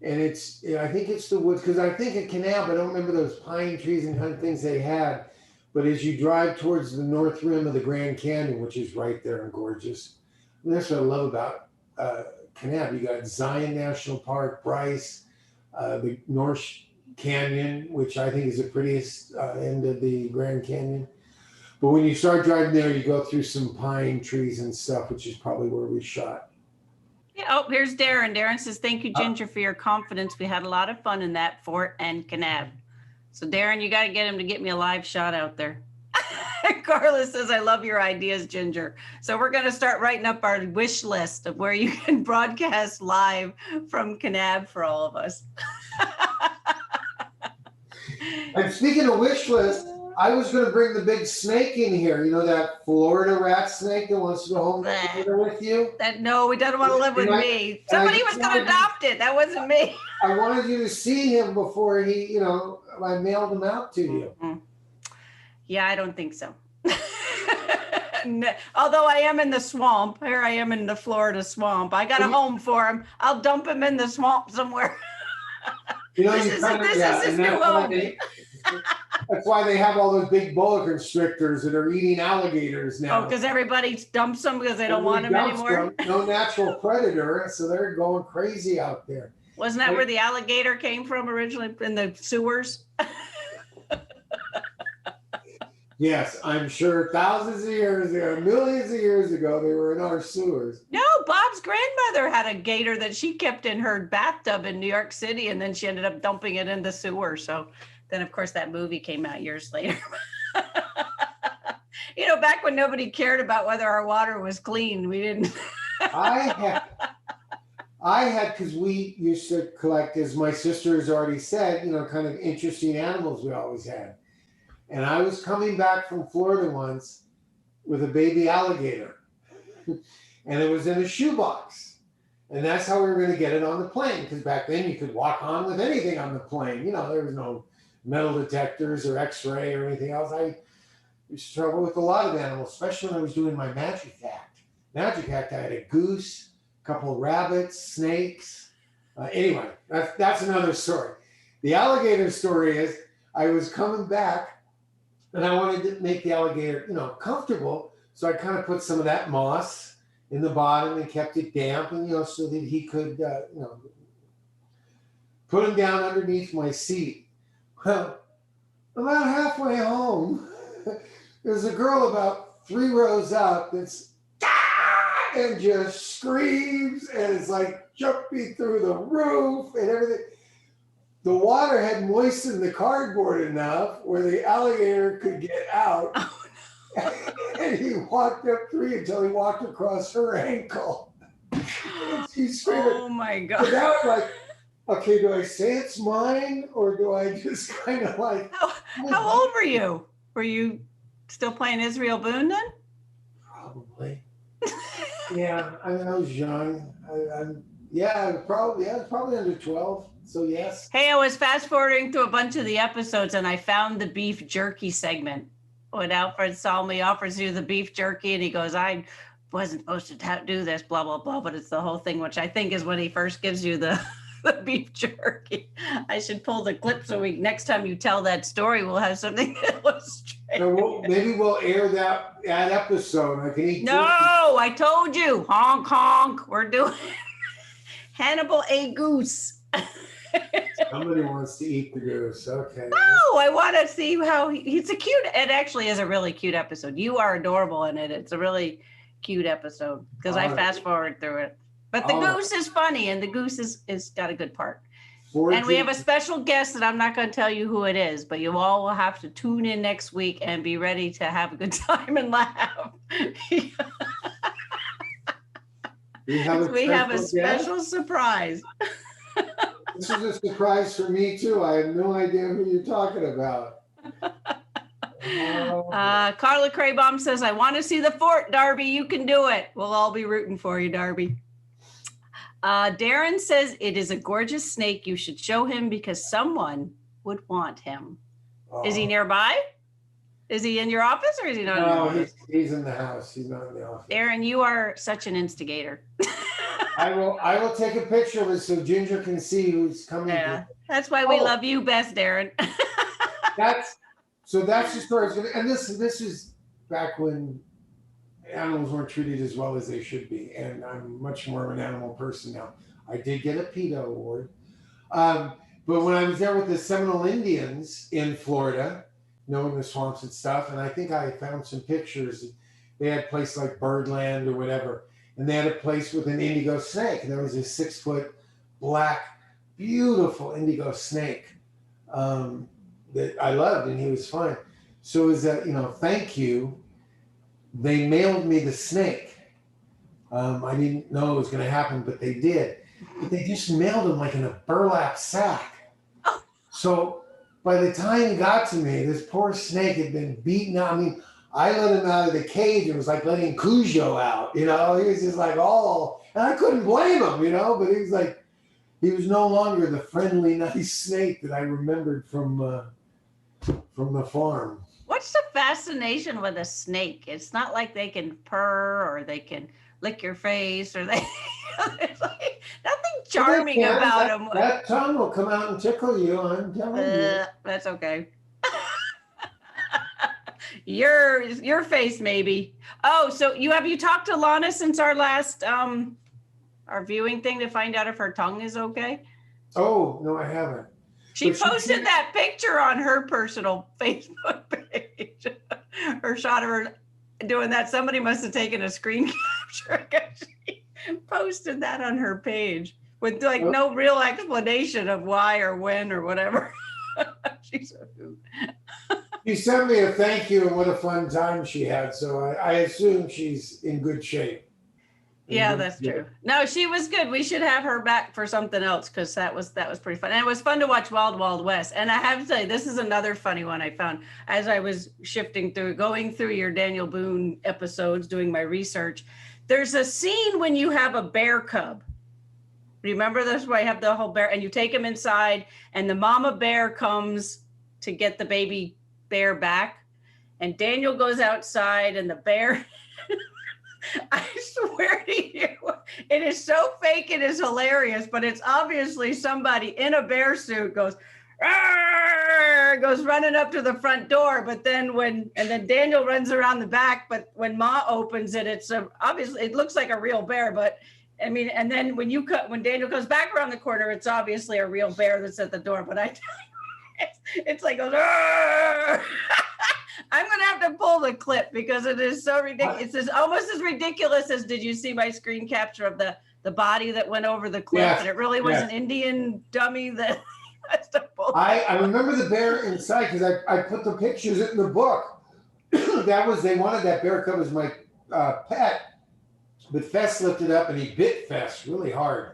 and I think it's the woods, because I think at Kanab, I don't remember those pine trees and kind of things they had, but as you drive towards the north rim of the Grand Canyon, which is right there and gorgeous, and that's what I love about Kanab. You got Zion National Park, Bryce, the North Canyon, which I think is the prettiest end of the Grand Canyon. But when you start driving there, you go through some pine trees and stuff, which is probably where we shot. Yeah. Oh, here's Darren. Darren says, thank you, Ginger, for your confidence. We had a lot of fun in that fort and Kanab. So Darren, you got to get him to get me a live shot out there. Carla says, I love your ideas, Ginger. So we're going to start writing up our wish list of where you can broadcast live from Kanab for all of us. And speaking of wish list, I was going to bring the big snake in here. You know, that Florida rat snake that wants to go home with you? No, he doesn't want to live with me. Somebody was going to adopt it. That wasn't me. I wanted you to see him before I mailed him out to you. Mm-hmm. Yeah, I don't think so. Although I am in the swamp. Here I am in the Florida swamp. I got a home for him. I'll dump him in the swamp somewhere. This is his new home. That's why they have all those big boa constrictors that are eating alligators now. Oh, because everybody dumps them because they don't want them anymore? No natural predator, so they're going crazy out there. Wasn't that where the alligator came from originally, in the sewers? Yes, I'm sure thousands of years ago, millions of years ago, they were in our sewers. No, Bob's grandmother had a gator that she kept in her bathtub in New York City, and then she ended up dumping it in the sewer. So then, of course, that movie came out years later. Back when nobody cared about whether our water was clean, we didn't. I had, because we used to collect, as my sister has already said, kind of interesting animals we always had. And I was coming back from Florida once with a baby alligator, and it was in a shoebox. And that's how we were going to get it on the plane, because back then you could walk on with anything on the plane. There was no metal detectors or X-ray or anything else. I used to travel with a lot of animals, especially when I was doing my Magic Act. Magic Act, I had a goose, a couple of rabbits, snakes. Anyway, that's another story. The alligator story is I was coming back and I wanted to make the alligator, comfortable. So I kind of put some of that moss in the bottom and kept it damp, and so that he could, put him down underneath my seat. Well, about halfway home, there's a girl about 3 rows up that's and just screams, and it's like jumping through the roof and everything. The water had moistened the cardboard enough where the alligator could get out. Oh, no. And he walked up 3 until he walked across her ankle. And she screamed. Oh my God. So that was like, okay, do I say it's mine, or do I just kind of like... How old were you? Were you still playing Israel Boone then? Probably. Yeah, I was young. I was probably under 12. So yes. Hey, I was fast forwarding through a bunch of the episodes, and I found the beef jerky segment. When Alfred Salmi offers you the beef jerky, and he goes, "I wasn't supposed to do this, blah blah blah," but it's the whole thing, which I think is when he first gives you the beef jerky. I should pull the clip so next time you tell that story, we'll have something to illustrate. So maybe we'll air that episode. I can eat. No, I told you, honk honk. We're doing Hannibal a goose. Somebody wants to eat the goose. Okay. No, I want to see how he's a cute. It actually is a really cute episode. You are adorable in it. It's a really cute episode because I fast forward through it. But the goose is funny, and the goose is got a good part. And we have a special guest that I'm not going to tell you who it is, but you all will have to tune in next week and be ready to have a good time and laugh. We have a special surprise. This is a surprise for me too. I have no idea who you're talking about. Carla Craybaum says, "I want to see the fort, Darby. You can do it. We'll all be rooting for you, Darby." Darren says, "It is a gorgeous snake. You should show him because someone would want him." Is he nearby? Is he in your office, or is he not? No, he's in the house. He's not in the office. Darren, you are such an instigator. I will take a picture of it so Ginger can see who's coming. Yeah, that's why we love you best, Darren. That's the story. And this is back when animals weren't treated as well as they should be, and I'm much more of an animal person now. I did get a PETA award, but when I was there with the Seminole Indians in Florida, in the swamps and stuff, and I think I found some pictures. They had a place like Birdland or whatever, and they had a place with an indigo snake, and there was a 6-foot black, beautiful indigo snake that I loved, and he was fine. So as a thank you, they mailed me the snake. I didn't know it was going to happen, but they did. But they just mailed him like in a burlap sack. So by the time he got to me, this poor snake had been beaten out. I mean, I let him out of the cage. It was like letting Cujo out, He was just like, and I couldn't blame him, but he was like, he was no longer the friendly, nice snake that I remembered from the farm. What's the fascination with a snake? It's not like they can purr or they can lick your face or there's like nothing charming about them. That tongue will come out and tickle you. I'm telling you. That's okay. Your face maybe. Oh, so have you talked to Lana since our last our viewing thing to find out if her tongue is okay? Oh no, I haven't. She posted that picture on her personal Facebook page. Her shot of her doing that. Somebody must have taken a screen capture. posted that on her page with like no real explanation of why or when or whatever. She's a hoot. She sent me a thank you and what a fun time she had. So I assume she's in good shape. Yeah, that's true. No, she was good. We should have her back for something else because that was pretty fun. And it was fun to watch Wild Wild West. And I have to tell you, this is another funny one I found as I was going through your Daniel Boone episodes, doing my research. There's a scene when you have a bear cub. Remember this, where I have the whole bear and you take him inside and the mama bear comes to get the baby bear back. And Daniel goes outside and the bear... I swear to you, it is so fake. It is hilarious, but it's obviously somebody in a bear suit goes running up to the front door. But then then Daniel runs around the back. But when Ma opens it, it's obviously it looks like a real bear. But I mean, and then when Daniel comes back around the corner, it's obviously a real bear that's at the door. But it's like goes. I'm going to have to pull the clip because it is so ridiculous. It's almost as ridiculous as, did you see my screen capture of the body that went over the cliff? Yes, and it really was an Indian dummy that has to pull. I remember the bear inside because I put the pictures in the book. They wanted that bear cub as my pet, but Fess lifted up and he bit Fess really hard.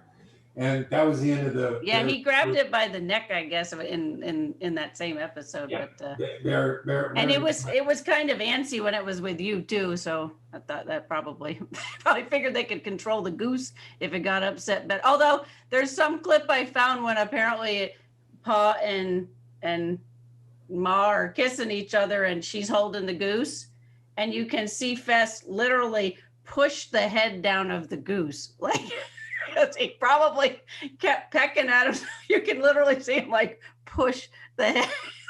And that was the end of the. Yeah, he grabbed it by the neck, I guess, in that same episode. Yeah, but and it was kind of antsy when it was with you too. So I thought that probably figured they could control the goose if it got upset. But although there's some clip I found when apparently Pa and Ma are kissing each other and she's holding the goose, and you can see Fess literally push the head down of the goose like. Because he probably kept pecking at him. You can literally see him like push the head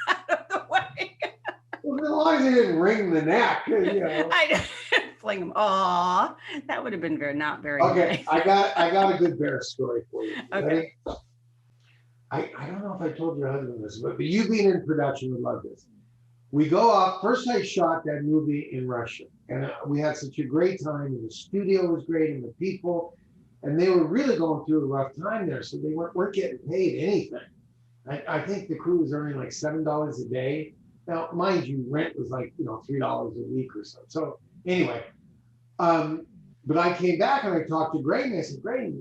out of the way. Well, as long as he didn't wring the neck, you know. I fling him. Aw, that would have been not very okay, nice. I got a good bear story for you. Okay. I don't know if I told your husband this, but you being in production would love this. We go off. First, I shot that movie in Russia, and we had such a great time. And the studio was great, and the people. And they were really going through a rough time there, so they weren't getting paid anything. I think the crew was earning like $7 a day. Now, mind you, rent was like $3 a week or so. So anyway, but I came back and I talked to Greg and I said, Greg,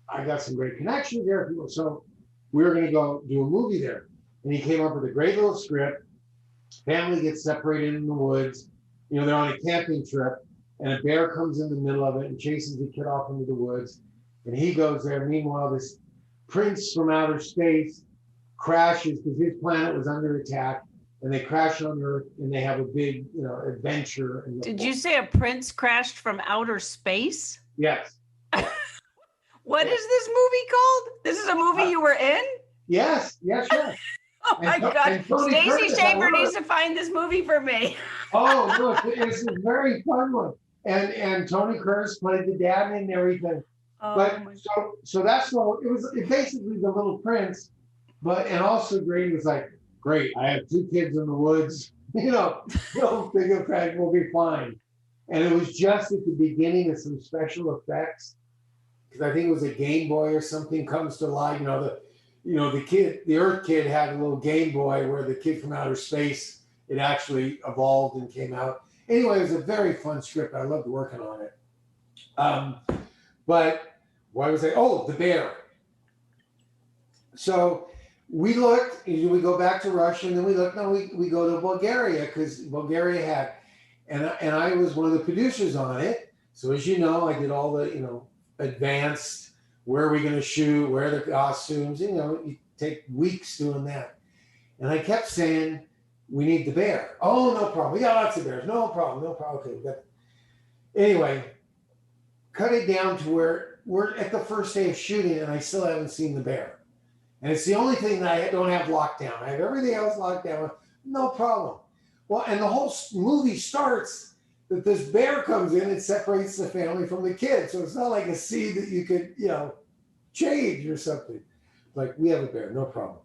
I got some great connections there. So we were going to go do a movie there, and he came up with a great little script. Family gets separated in the woods. They're on a camping trip. And a bear comes in the middle of it and chases the kid off into the woods. And he goes there. Meanwhile, this prince from outer space crashes because his planet was under attack. And they crash on Earth and they have a big, adventure. Did you say a prince crashed from outer space? Yes. What is this movie called? This is a movie you were in? Yes. Oh my God. Stacey Shaver needs to find this movie for me. Oh, look, it's a very fun one. And Tony Curtis played the dad and everything. Oh, but so that's what it was. Basically the Little Prince, and also Grady was like, great, I have 2 kids in the woods. No big effect, we'll be fine. And it was just at the beginning of some special effects because I think it was a Game Boy or something comes to life. The Earth kid had a little Game Boy where the kid from outer space, it actually evolved and came out. Anyway, it was a very fun script. I loved working on it. But why was I? Oh, the bear. So we looked, we go back to Russia and then we look, we go to Bulgaria because Bulgaria had, and I was one of the producers on it. So as you know, I did all the, advanced, where are we going to shoot, where are the costumes, you take weeks doing that. And I kept saying, we need the bear. Oh, no problem. We got lots of bears. No problem. Okay. Anyway, cut it down to where we're at the first day of shooting and I still haven't seen the bear. And it's the only thing that I don't have locked down. I have everything else locked down. No problem. Well, and the whole movie starts that this bear comes in and separates the family from the kid. So it's not like a scene that you could, change or something. Like, we have a bear. No problem.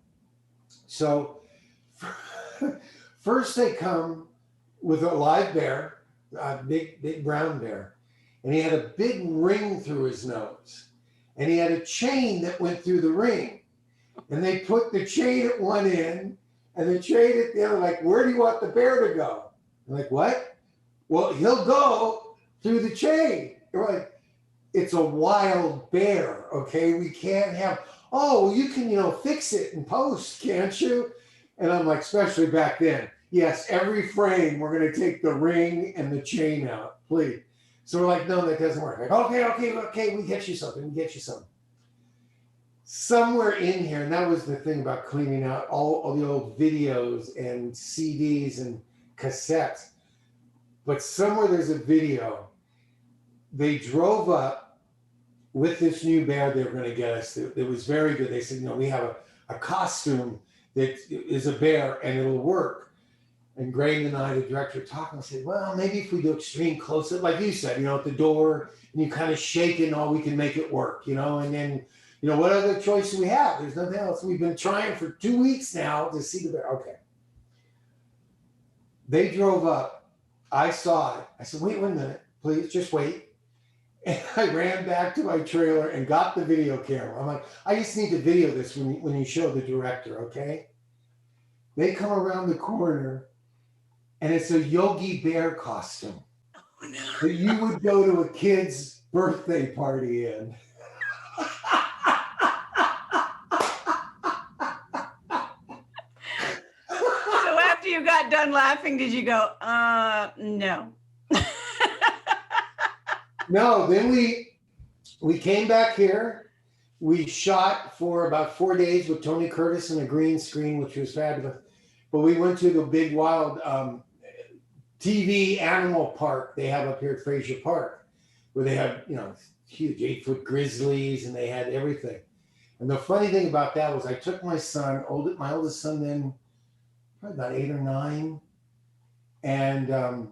So first they come with a live bear, a big brown bear. and he had a big ring through his nose, and he had a chain that went through the ring, and they put the chain at one end and the chain at the other. Like, where do you want the bear to go? I'm like, what? Well, he'll go through the chain. We're like, it's a wild bear, okay? We can't have, oh, well, you can, fix it in post, can't you? And I'm like, especially back then, yes, every frame, we're going to take the ring and the chain out, please. So we're like, no, that doesn't work. Like, okay, we get you something. Somewhere in here, and that was the thing about cleaning out all the old videos and CDs and cassettes. But somewhere there's a video. They drove up with this new bear they were going to get us. It was very good. They said, we have a costume that is a bear and it'll work. And Greg and I, the director, talked and said, well, maybe if we do extreme close-up, like you said, at the door, and you kind of shake it and all, we can make it work, and then, what other choice do we have? There's nothing else. We've been trying for 2 weeks now to see the bear. Okay. They drove up. I saw it. I said, wait 1 minute, please, just wait. And I ran back to my trailer and got the video camera. I'm like, I just need to video this when you show the director, okay? They come around the corner, and it's a Yogi Bear costume that you would go to a kid's birthday party in. So after you got done laughing, did you go, no? No, then we came back here. We shot for about 4 days with Tony Curtis and a green screen, which was fabulous. But we went to the big wild TV animal park they have up here at Frazier Park, where they have, huge 8-foot grizzlies, and they had everything. And the funny thing about that was I took my son, my oldest son then, probably about 8 or 9, and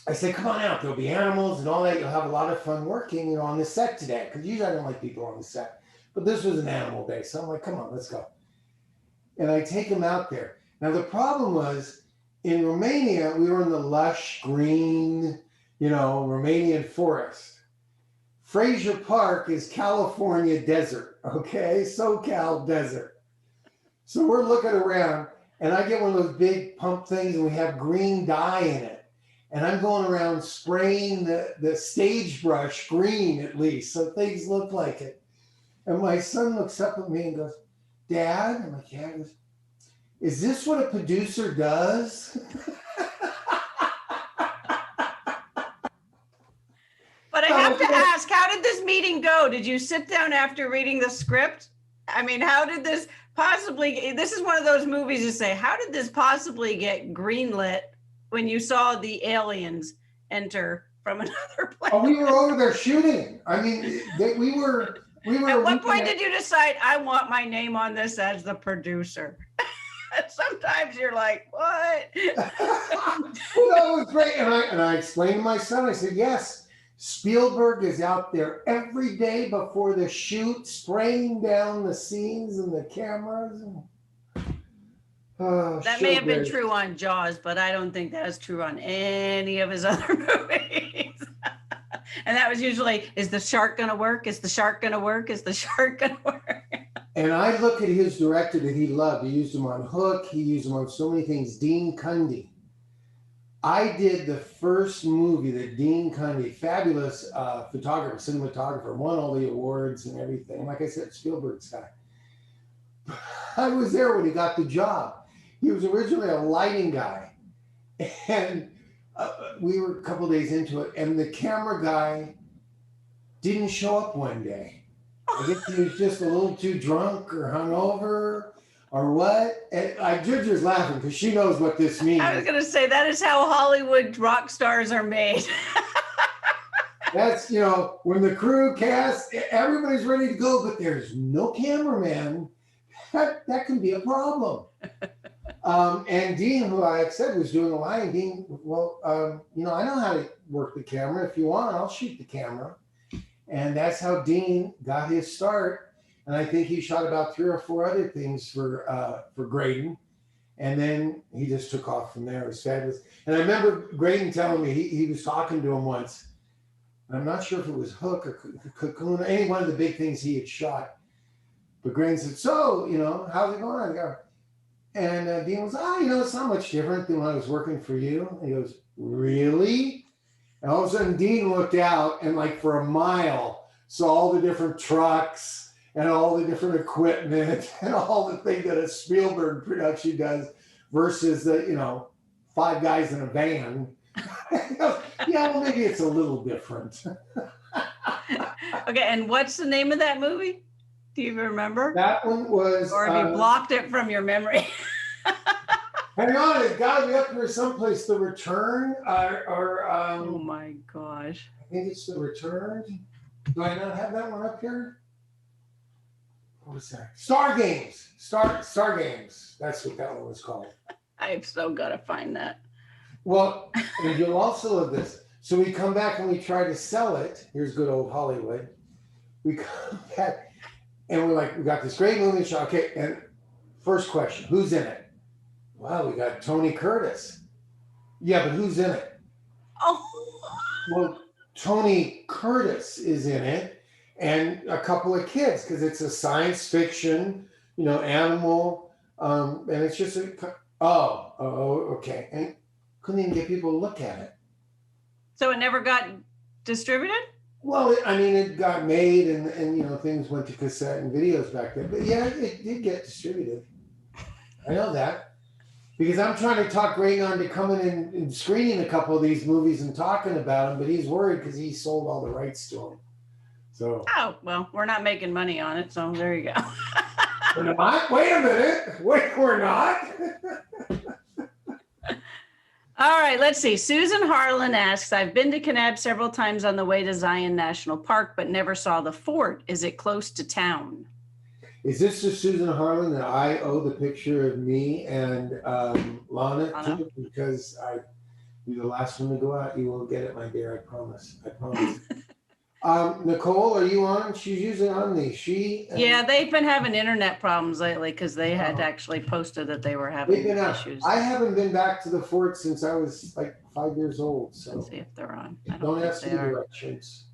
I said, come on out, there'll be animals and all that. You'll have a lot of fun working, on the set today. Because usually I don't like people on the set. But this was an animal day. So I'm like, come on, let's go. And I take him out there. Now, the problem was, in Romania, we were in the lush, green, Romanian forest. Frazier Park is California desert, okay? SoCal desert. So we're looking around, and I get one of those big pump things, and we have green dye in it. And I'm going around spraying the stage brush green, at least, so things look like it. And my son looks up at me and goes, Dad? I'm like, yeah. He goes, is this what a producer does? But I have to ask, how did this meeting go? Did you sit down after reading the script? I mean, how did this possibly, this is one of those movies you say, how did this possibly get greenlit when you saw the aliens enter from another planet? Oh, we were over there shooting. I mean, we were. At what point did you decide, I want my name on this as the producer? Sometimes you're like, what? Well, that was great. And I explained to my son, I said, yes, Spielberg is out there every day before the shoot, spraying down the scenes and the cameras. That may have been true on Jaws, but I don't think that's true on any of his other movies. And that was usually, is the shark going to work? Is the shark going to work? Is the shark going to work? And I look at his director that he loved. He used him on Hook. He used him on so many things. Dean Cundy. I did the first movie that Dean Cundy, fabulous photographer, cinematographer, won all the awards and everything. Like I said, Spielberg's guy. I was there when he got the job. He was originally a lighting guy. And we were a couple of days into it, and the camera guy didn't show up one day. I guess he was just a little too drunk or hungover or what. And Ginger's laughing because she knows what this means. I was going to say, that is how Hollywood rock stars are made. That's, when the crew cast, everybody's ready to go, but there's no cameraman. That can be a problem. And Dean, who I said was doing the lighting, Dean, well, I know how to work the camera. If you want, I'll shoot the camera. And that's how Dean got his start. And I think he shot about 3 or 4 other things for Graydon. And then he just took off from there. It was fabulous. And I remember Graydon telling me, he was talking to him once. I'm not sure if it was Hook or Cocoon, any one of the big things he had shot. But Grant said, so, how's it going? I go, and Dean was, it's not much different than when I was working for you. And he goes, really? And all of a sudden, Dean looked out and, like, for a mile, saw all the different trucks and all the different equipment and all the things that a Spielberg production does versus the, 5 guys in a van. Yeah, well, maybe it's a little different. Okay, and what's the name of that movie? Do you remember? That one was... Or have you blocked it from your memory? Hang on, it's got to be up here someplace. The Return, oh my gosh. I think it's The Return. Do I not have that one up here? What was that? Star Games. Star Games. That's what that one was called. I've so got to find that. Well, and you'll also love this. So we come back and we try to sell it. Here's good old Hollywood. We come back and we're like, we got this great movie shot. Okay, and first question, who's in it? Wow, we got Tony Curtis. Yeah, but who's in it? Oh. Well, Tony Curtis is in it and a couple of kids because it's a science fiction, animal. And it's just okay. And couldn't even get people to look at it. So it never got distributed? Well, it got made and things went to cassette and videos back then. But yeah, it did get distributed. I know that. Because I'm trying to talk Greg on to coming in and screening a couple of these movies and talking about them, but he's worried because he sold all the rights to them. So. Oh, well, we're not making money on it, so there you go. We're not? Wait a minute. Wait, we're not? All right, let's see. Susan Harlan asks, I've been to Kanab several times on the way to Zion National Park, but never saw the fort. Is it close to town? Is this to Susan Harlan that I owe the picture of me and Lana to? Because you're the last one to go out. You will get it, my dear. I promise. I promise. Nicole, are you on? She's usually on these. Yeah, they've been having internet problems lately because they had actually posted that they were having issues. I haven't been back to the fort since I was like 5 years old. So let's see if they're on. Don't ask me directions.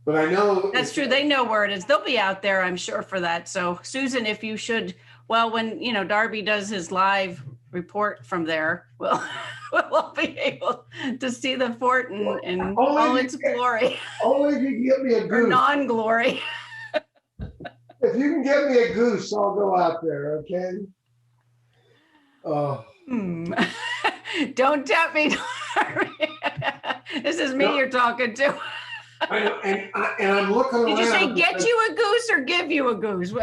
But I know that's true. They know where it is. They'll be out there, I'm sure, for that. So Susan, if you should, well, when Darby does his live report from there, we'll be able to see the fort in all its glory. Only if you get me a goose. Or non-glory. If you can get me a goose, I'll go out there, okay? Oh. Don't tempt me, Darby. This is me you're talking to. I know, and I'm looking around. Did you say get you a goose or give you a goose?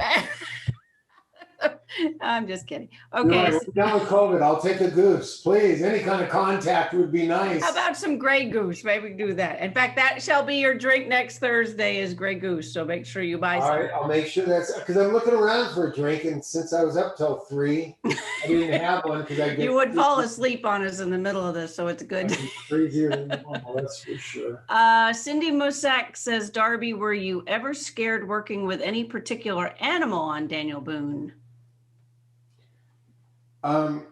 I'm just kidding. Okay. Right, done with COVID. I'll take a goose, please. Any kind of contact would be nice. How about some Grey Goose? Maybe we can do that. In fact, that shall be your drink next Thursday is Grey Goose. So make sure you buy some. All right, I'll make sure that's because I'm looking around for a drink, and since I was up till 3, I didn't have one because I get. You would fall asleep on us in the middle of this, so it's good. Crazier than normal, that's for sure. Cindy Mosak says, Darby, were you ever scared working with any particular animal on Daniel Boone? And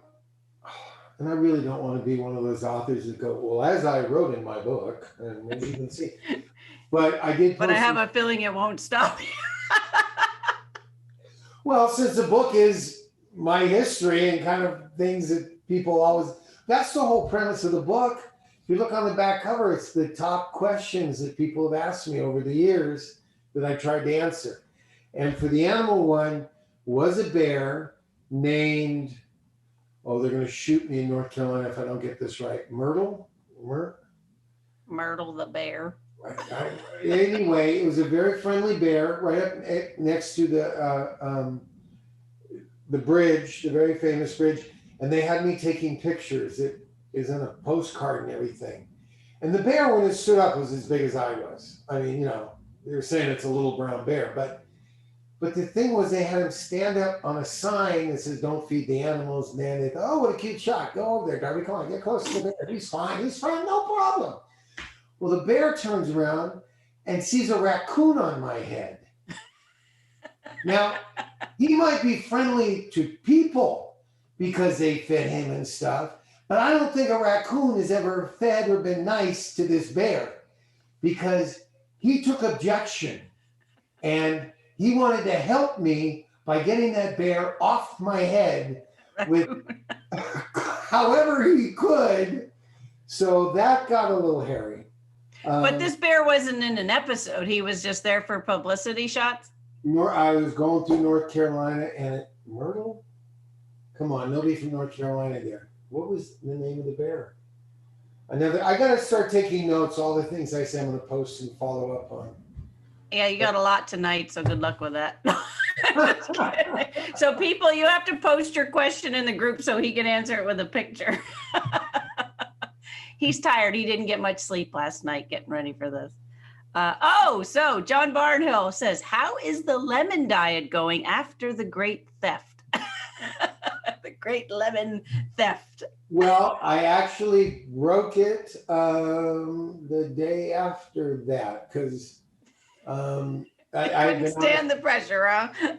I really don't want to be one of those authors that go, well, as I wrote in my book, and as you can see, but I did. But I have a feeling it won't stop you. Well, since the book is my history and kind of things that people always, that's the whole premise of the book. If you look on the back cover, it's the top questions that people have asked me over the years that I tried to answer. And for the animal one, was a bear named, they're going to shoot me in North Carolina if I don't get this right. Myrtle the bear. Anyway, it was a very friendly bear right up next to the bridge, the very famous bridge. And they had me taking pictures. It is in a postcard and everything. And the bear, when it stood up, was as big as I was. I mean, they were saying it's a little brown bear, but the thing was, they had him stand up on a sign that says, don't feed the animals. And then they thought, oh, what a cute shot. Go over there, Darby. Come on, get close to the bear. He's fine. No problem. Well, the bear turns around and sees a raccoon on my head. Now, he might be friendly to people because they fed him and stuff, but I don't think a raccoon has ever fed or been nice to this bear. because he took objection and he wanted to help me by getting that bear off my head with however he could. So that got a little hairy. But this bear wasn't in an episode. He was just there for publicity shots. I was going through North Carolina and Myrtle? Come on, nobody from North Carolina there. What was the name of the bear? I got to start taking notes, all the things I say I'm going to post and follow up on. Yeah, you got a lot tonight, so good luck with that. So people, you have to post your question in the group so he can answer it with a picture. He's tired. He didn't get much sleep last night getting ready for this. So John Barnhill says, how is the lemon diet going after the great theft? The great lemon theft. Well, I actually broke it the day after that because I couldn't stand the pressure, huh?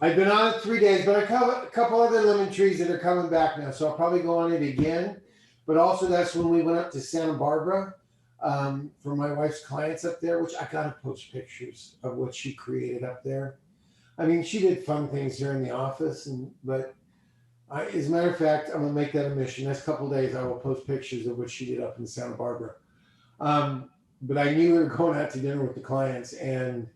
I've been on it 3 days, but I have a couple other lemon trees that are coming back now, so I'll probably go on it again. But also, that's when we went up to Santa Barbara for my wife's clients up there, which I got to post pictures of what she created up there. I mean, she did fun things here in the office, but as a matter of fact, I'm going to make that a mission. Next couple of days, I will post pictures of what she did up in Santa Barbara. But I knew we were going out to dinner with the clients, and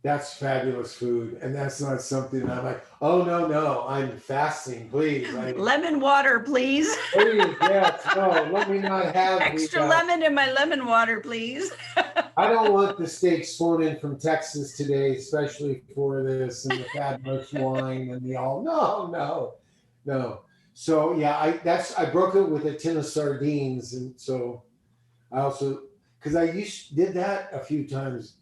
that's fabulous food. And that's not something I'm like, oh, no, I'm fasting, please. Lemon water, please. Please, yes, no, let me not have extra lemon in my lemon water, please. I don't want the steaks flown in from Texas today, especially for this, and the fabulous wine and the all. No. So yeah, I broke it with a tin of sardines, and so I also, because I did that a few times.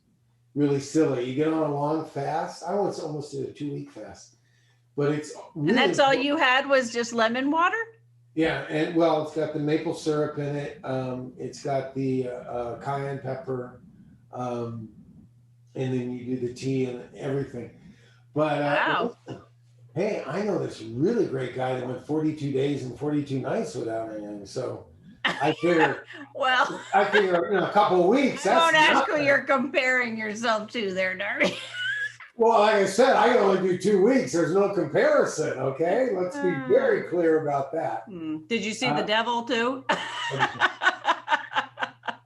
Really silly. You get on a long fast. I was almost did a 2-week fast, but it's really, and that's all you had was just lemon water. Yeah, and well, it's got the maple syrup in it. It's got the cayenne pepper, and then you do the tea and everything. But wow. Hey, I know this really great guy that went 42 days and 42 nights without anything. So I figure, a couple of weeks. I won't ask who you're comparing yourself to there, Darby. Well, like I said, I can only do 2 weeks. There's no comparison. Okay, let's be very clear about that. Did you see the devil too?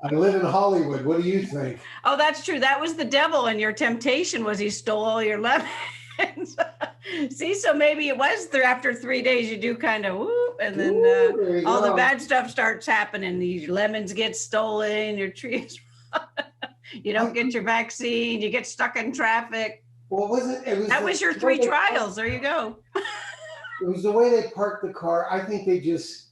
I live in Hollywood. What do you think? Oh, that's true. That was the devil, and your temptation was he stole all your lemons. See, so maybe it was after 3 days you do kind of whoop, and then all the bad stuff starts happening. These lemons get stolen, your trees, you don't get your vaccine, you get stuck in traffic. Well, that was your 3 trials. There you go. It was the way they parked the car. I think they just,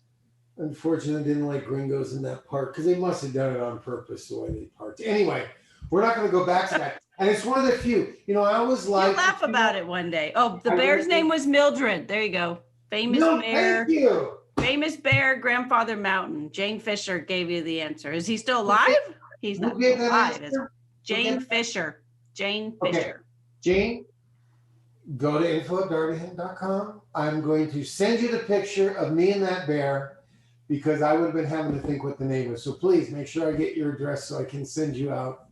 unfortunately, didn't like gringos in that park because they must have done it on purpose the way they parked. Anyway, we're not going to go back to that. And it's one of the few, I always like. You'll laugh about it one day. Oh, the bear's name was Mildred. There you go. Famous bear. Thank you. Famous bear, Grandfather Mountain. Jane Fisher gave you the answer. Is he still alive? He's not still alive. Jane Fisher. Jane Fisher. Jane, go to info@darbyhinton.com. I'm going to send you the picture of me and that bear because I would have been having to think what the name is. So please make sure I get your address so I can send you out.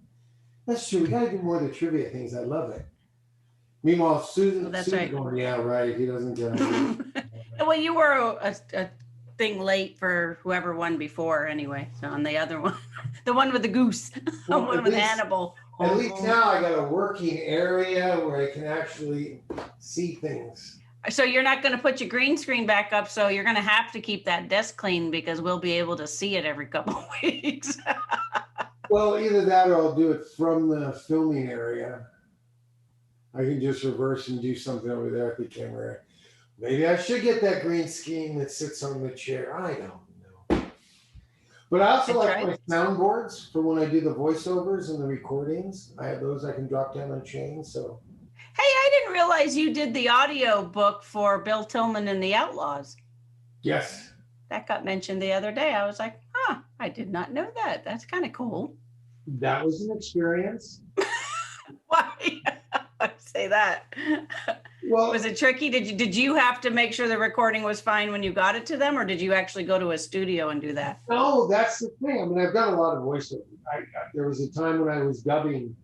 That's true. We got to do more of the trivia things. I love it. Meanwhile, Susan's right. Going, yeah, right. He doesn't get it. Well, you were a thing late for whoever won before anyway. So on the other one, the one with the goose, the one with Hannibal. At least now I got a working area where I can actually see things. So you're not going to put your green screen back up. So you're going to have to keep that desk clean because we'll be able to see it every couple of weeks. Well, either that or I'll do it from the filming area. I can just reverse and do something over there at the camera. Maybe I should get that green screen that sits on the chair. I don't know. But I also like my soundboards for when I do the voiceovers and the recordings. I have those I can drop down on chains. So. Hey, I didn't realize you did the audio book for Bill Tillman and the Outlaws. Yes. That got mentioned the other day. I was like, I did not know that. That's kind of cool. That was an experience. Why? I'd say that. Well, Was it tricky? Did you have to make sure the recording was fine when you got it to them, or did you actually go to a studio and do that? no, that's the thing. I mean, I've done a lot of voiceover. There was a time when I was dubbing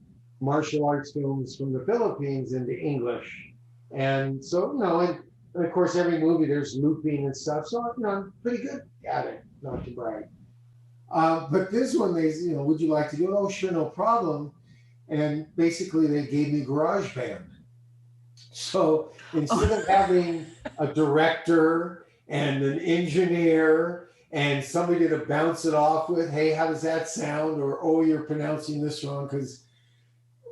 martial arts films from the Philippines into English. And so, and of course, every movie there's looping and stuff. So, I'm pretty good at it, not to brag. But this one, would you like to do it? Oh, sure, no problem. And basically, they gave me GarageBand. So instead of having a director and an engineer and somebody to bounce it off with, hey, how does that sound? Or, oh, you're pronouncing this wrong. Because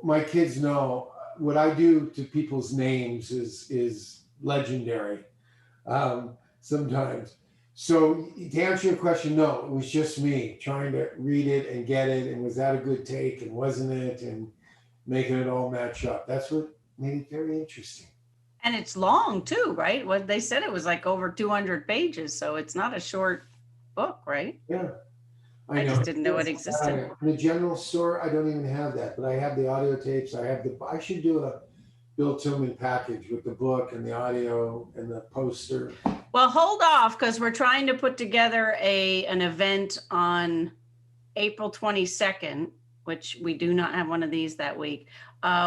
my kids know what I do to people's names is legendary sometimes. So to answer your question, no, it was just me trying to read it and get it. And was that a good take? And wasn't it? And making it all match up. That's what made it very interesting. And it's long too, right? What they said, it was like over 200 pages. So it's not a short book, right? Yeah. I just didn't know it existed. In the general store, I don't even have that, but I have the audio tapes. I should do a Bill Tillman package with the book and the audio and the poster. Well, hold off, because we're trying to put together an event on April 22nd, which we do not have one of these that week,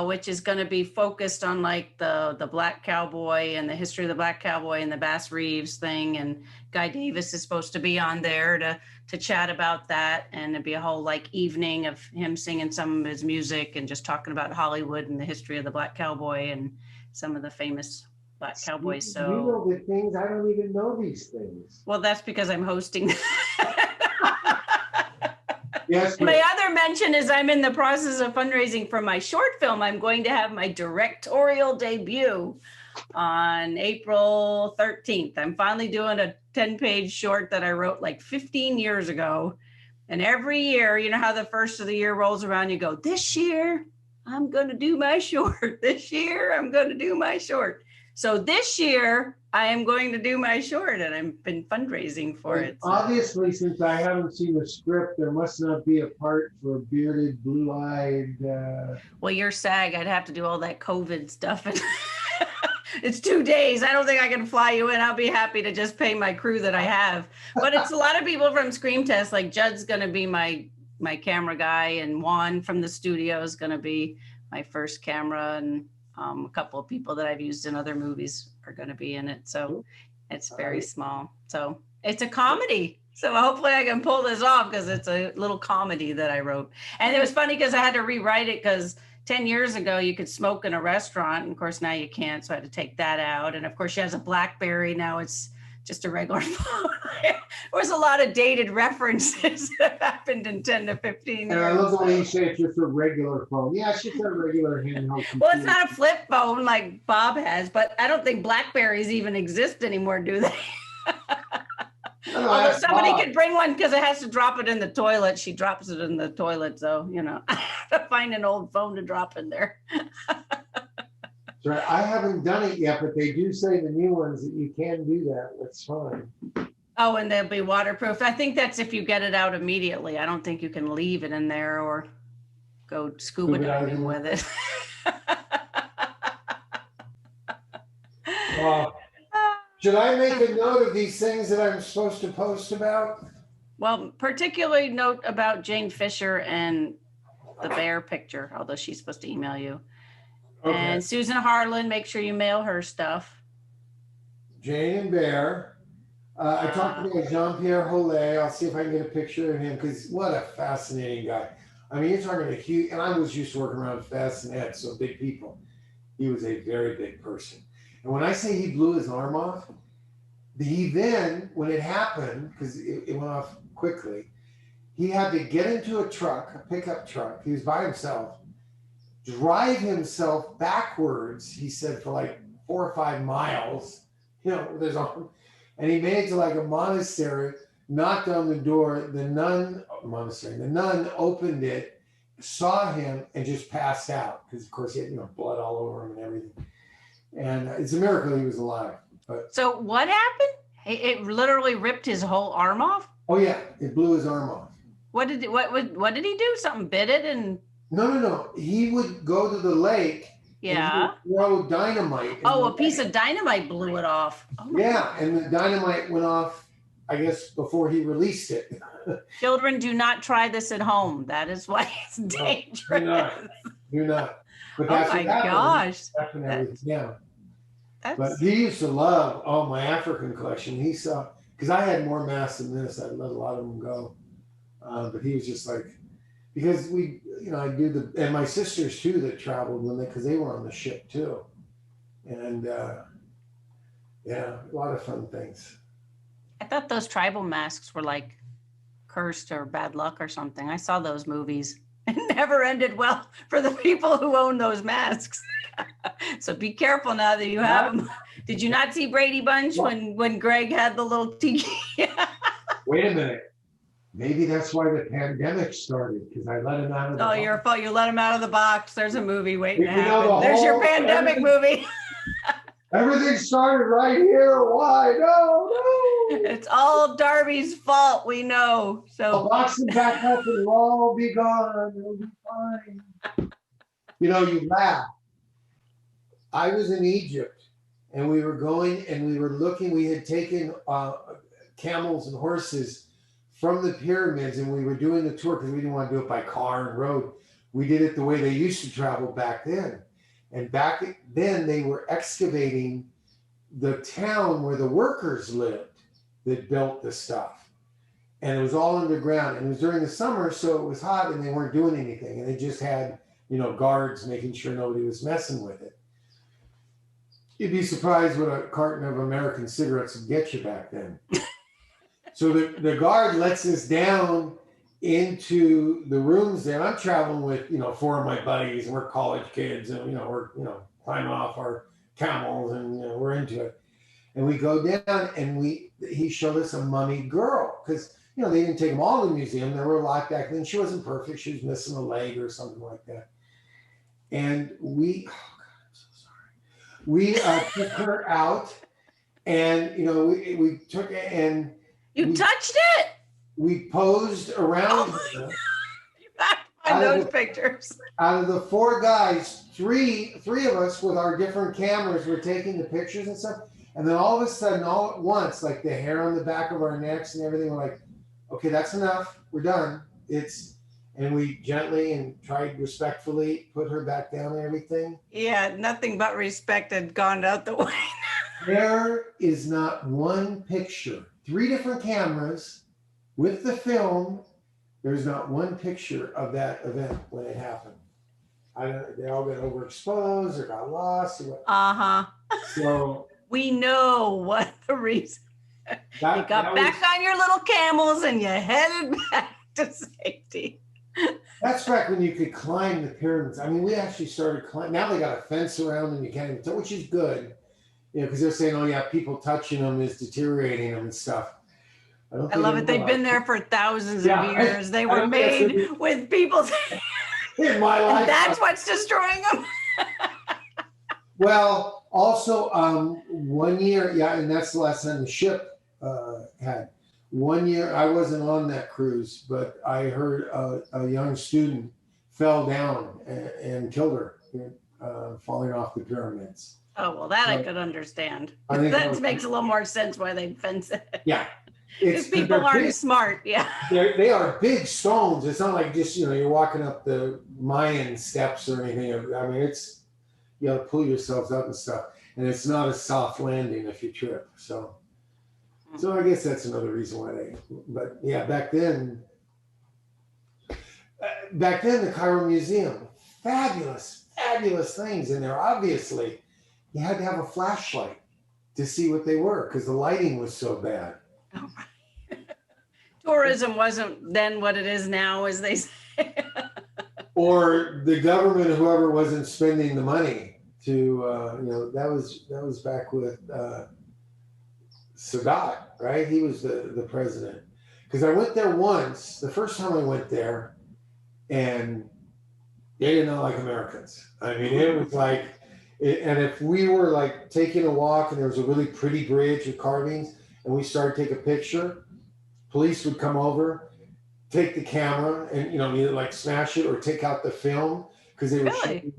which is going to be focused on like the Black Cowboy and the history of the Black Cowboy and the Bass Reeves thing. And Guy Davis is supposed to be on there to chat about that. And it'd be a whole like evening of him singing some of his music and just talking about Hollywood and the history of the Black Cowboy and some of the famous Black Cowboys. So you know the things, I don't even know these things. Well, that's because I'm hosting. Yes. My other mention is I'm in the process of fundraising for my short film. I'm going to have my directorial debut on April 13th. I'm finally doing a 10-page short that I wrote like 15 years ago. And every year, you know how the first of the year rolls around, you go, this year, I'm going to do my short. This year, I'm going to do my short. So this year, I am going to do my short, and I've been fundraising for it. So. Obviously, since I haven't seen the script, there must not be a part for bearded, blue-eyed. Well, you're SAG. I'd have to do all that COVID stuff. And it's 2 days. I don't think I can fly you in. I'll be happy to just pay my crew that I have. But it's a lot of people from Scream Test. Like Judd's going to be my camera guy, and Juan from the studio is going to be my first camera, and a couple of people that I've used in other movies are going to be in it. So it's very small. So it's a comedy. So hopefully I can pull this off, because it's a little comedy that I wrote. And it was funny because I had to rewrite it, because 10 years ago you could smoke in a restaurant. And of course now you can't. So I had to take that out. And of course she has a BlackBerry. Now it's just a regular phone. There was a lot of dated references that happened in 10 to 15 years. And I love the way you say it's just a regular phone. Yeah, it's just a regular handheld computer. Well, it's not a flip phone like Bob has, but I don't think BlackBerries even exist anymore, do they? No, although somebody could bring one, because it has to drop it in the toilet. She drops it in the toilet. So, I have to find an old phone to drop in there. Right. I haven't done it yet, but they do say the new ones that you can do that. That's fine. Oh, and they'll be waterproof. I think that's if you get it out immediately. I don't think you can leave it in there or go scuba diving with it. Should I make a note of these things that I'm supposed to post about? Well, particularly note about Jane Fisher and the bear picture, although she's supposed to email you. Okay. And Susan Harlan, make sure you mail her stuff. Jane and Bear. I talked to Jean-Pierre Hollet. I'll see if I can get a picture of him, because what a fascinating guy. I mean, you're talking a huge, and I was used to working around Fast and Ed, so big people. He was a very big person. And when I say he blew his arm off, he then, when it happened, because it went off quickly, he had to get into a truck, a pickup truck. He was by himself, drive himself backwards, he said, for like 4 or 5 miles, with his arm. And he made it to like a monastery, knocked on the door. The nun opened it, saw him, and just passed out. Because, of course, he had blood all over him and everything. And it's a miracle he was alive. But so what happened? It literally ripped his whole arm off? Oh, yeah. It blew his arm off. What did he do? Something bit it? And No. He would go to the lake And he Yeah. would throw dynamite. Oh, a piece of dynamite blew it off. Oh my Yeah, and the dynamite went off, I guess, before he released it. Children, do not try this at home. That is why it's No, dangerous. do not. Do not. But Oh that's my what happened. gosh. Stuffing everything down. But That's he used to love my African collection. He saw, because I had more masks than this. I let a lot of them go. But he was just like, because we, I do and my sisters too that traveled with me because they were on the ship too. And yeah, a lot of fun things. I thought those tribal masks were like cursed or bad luck or something. I saw those movies. It never ended well for the people who own those masks. So be careful now that you have them. Did you not see Brady Bunch when Greg had the little tiki? Wait a minute. Maybe that's why the pandemic started, because I let him out of the box. Your fault. You let him out of the box. There's a movie waiting to We know happen. There's your pandemic movie. Everything started right here. Why? No. It's all Darby's fault. We know. I'll So box them back up and it'll all be gone. It'll be fine. You laugh. I was in Egypt and we were going and we were looking. We had taken camels and horses from the pyramids and we were doing the tour because we didn't want to do it by car and road. We did it the way they used to travel back then. And back then they were excavating the town where the workers lived that built the stuff. And it was all underground. And it was during the summer, so it was hot and they weren't doing anything. And they just had, guards making sure nobody was messing with it. You'd be surprised what a carton of American cigarettes would get you back then. So the guard lets us down into the rooms there. I'm traveling with, 4 of my buddies and we're college kids and, we're, climbing off our camels and, we're into it. And we go down and he showed us a mummy girl because, they didn't take them all to the museum. There were a lot back then. She wasn't perfect. She was missing a leg or something like that. And oh God, I'm so sorry. We took her out and, we took it and you touched it. we posed around her. You have to find those pictures. Out of the 4 guys, three of us with our different cameras were taking the pictures and stuff. And then all of a sudden, all at once, like the hair on the back of our necks and everything, we're like, okay, that's enough. We're done. And we gently and tried respectfully put her back down and everything. Yeah, nothing but respect had gone out the way. There is not one picture. 3 different cameras with the film. There's not one picture of that event when it happened. They all got overexposed or got lost. So we know what the reason. You got back on your little camels and you headed back to safety. That's back when you could climb the pyramids. I mean, we actually started climbing. Now they got a fence around them. You can't even tell, which is good. Because they're saying, oh yeah, people touching them is deteriorating them and stuff. I love it. They've been there for thousands of years. They were made with people's in my life. And that's what's destroying them. Well, also 1 year, and that's the last time the ship had. 1 year, I wasn't on that cruise, but I heard a young student fell down and killed her, falling off the pyramids. Oh, well, that I could understand. That makes a little more sense why they fence it. Yeah. Because people aren't smart. Yeah. They are big stones. It's not like just, you're walking up the Mayan steps or anything. I mean, you got to pull yourselves up and stuff. And it's not a soft landing if you trip. So I guess that's another reason why but yeah, back then, the Cairo Museum, fabulous things in there. Obviously, you had to have a flashlight to see what they were because the lighting was so bad. Oh, right. Tourism wasn't then what it is now, as they say. Or the government, whoever wasn't spending the money to, that was back with Sadat, right? He was the president. Because I went there once, the first time I went there, and they did not like Americans. I mean, it was like, and if we were like taking a walk and there was a really pretty bridge with carvings and we started to take a picture, police would come over, take the camera and, either like smash it or take out the film because they were shooting.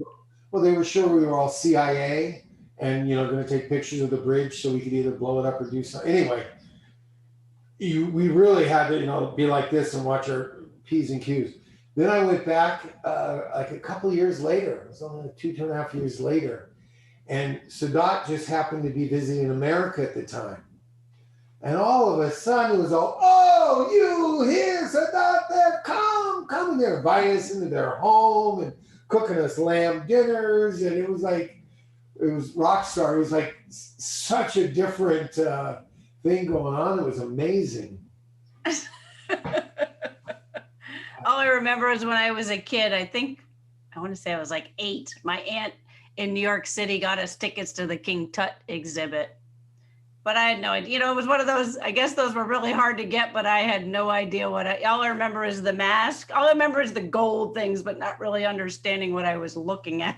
Well, they were sure we were all CIA and, going to take pictures of the bridge so we could either blow it up or do something. Anyway, we really had to, be like this and watch our P's and Q's. Then I went back like a couple years later. It was only 2.5 years later. And Sadat just happened to be visiting America at the time. And all of a sudden it was all, oh, you here, Sadat, there, come. And they're inviting us into their home and cooking us lamb dinners. And it was rock star. It was like such a different thing going on. It was amazing. All I remember is when I was a kid, I want to say I was like 8. My aunt in New York City got us tickets to the King Tut exhibit. But I had no idea. It was one of those, I guess those were really hard to get, but I had no idea all I remember is the mask. All I remember is the gold things, but not really understanding what I was looking at.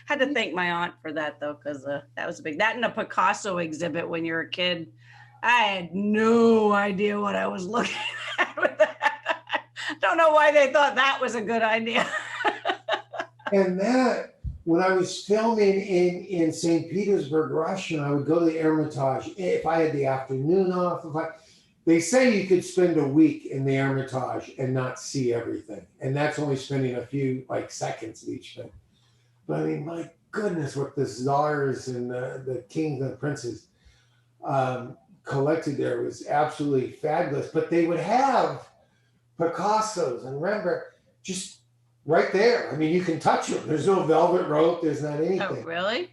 Had to thank my aunt for that, though, because that was that and a Picasso exhibit when you're a kid. I had no idea what I was looking at with that. Don't know why they thought that was a good idea. And that, when I was filming in St. Petersburg, Russia, I would go to the Hermitage if I had the afternoon off. They say you could spend a week in the Hermitage and not see everything. And that's only spending a few seconds of each thing. But I mean, my goodness, what the czars and the kings and the princes collected there was absolutely fabulous. But they would have Picassos and Rembrandt just right there. I mean, you can touch them. There's no velvet rope. There's not anything. Oh, really?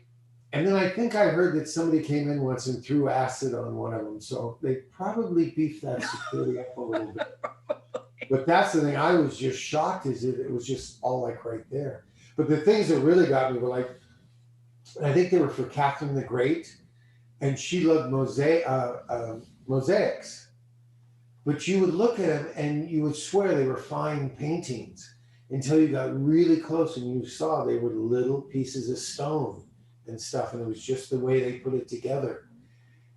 And then I think I heard that somebody came in once and threw acid on one of them. So they probably beefed that security up a little bit. But that's the thing. I was just shocked is it was just all right there. But the things that really got me were I think they were for Catherine the Great. And she loved mosaics. But you would look at them and you would swear they were fine paintings until you got really close and you saw they were little pieces of stone and stuff. And it was just the way they put it together.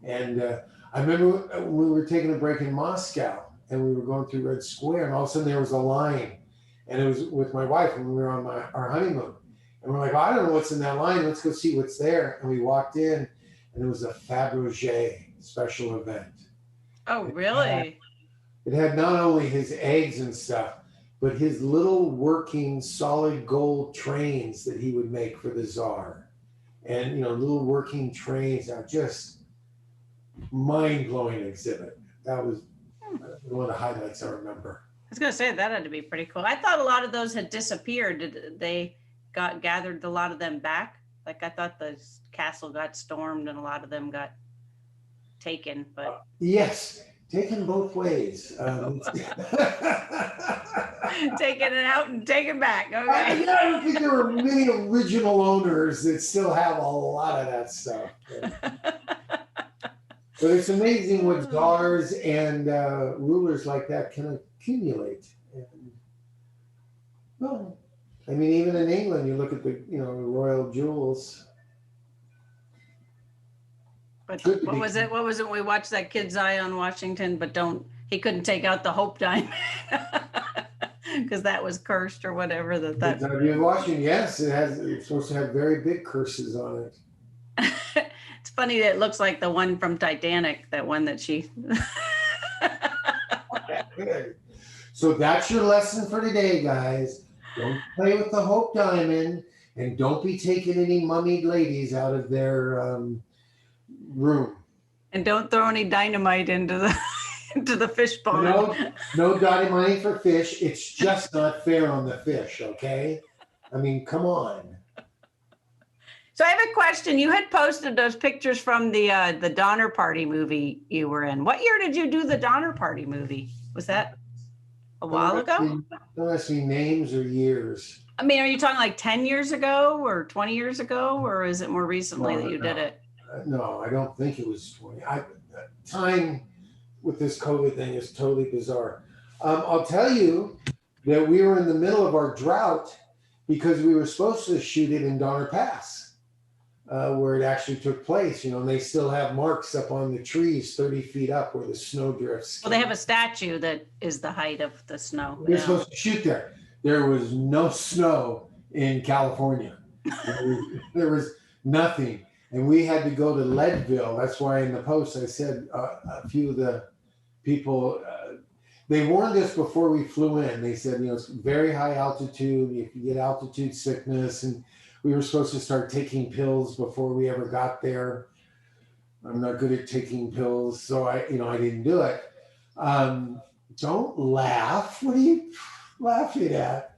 And I remember when we were taking a break in Moscow and we were going through Red Square and all of a sudden there was a line. And it was with my wife when we were on our honeymoon. And we're like, I don't know what's in that line. Let's go see what's there. And we walked in and it was a Fabergé special event. Oh, really? It had not only his eggs and stuff, but his little working solid gold trains that he would make for the Tsar. And, little working trains, just mind-blowing exhibit. That was one of the highlights I remember. I was going to say that had to be pretty cool. I thought a lot of those had disappeared. Did they gathered a lot of them back? I thought the castle got stormed and a lot of them got taken, but yes. Taken both ways. Taking it out and taking back. Okay. I don't think there were many original owners that still have a lot of that stuff. But it's amazing what czars and rulers like that can accumulate. And, well, I mean, even in England, you look at the royal jewels. But what was it? What was it? We watched that Kid's Eye on Washington, but he couldn't take out the Hope Diamond because that was cursed or whatever. That in Washington, yes, it's supposed to have very big curses on it. It's funny that it looks like the one from Titanic, that one that she. So that's your lesson for today, guys. Don't play with the Hope Diamond, and don't be taking any mummied ladies out of their room. And don't throw any dynamite into the fish pond. No dynamite for fish. It's just not fair on the fish, okay? I mean, come on. So I have a question. You had posted those pictures from the Donner Party movie you were in. What year did you do the Donner Party movie? Was that a while ago? Don't ask me names or years. I mean, are you talking 10 years ago or 20 years ago, or is it more recently that you did it? No, I don't think it was 20. Time with this COVID thing is totally bizarre. I'll tell you that we were in the middle of our drought because we were supposed to shoot it in Donner Pass, where it actually took place. And they still have marks up on the trees 30 feet up where the snow drifts. Well, they have a statue that is the height of the snow. We were supposed to shoot there. There was no snow in California. There was nothing. And we had to go to Leadville. That's why in the post I said a few of the people, they warned us before we flew in. They said, it's very high altitude. You can get altitude sickness. And we were supposed to start taking pills before we ever got there. I'm not good at taking pills, so I didn't do it. Don't laugh. What are you laughing at?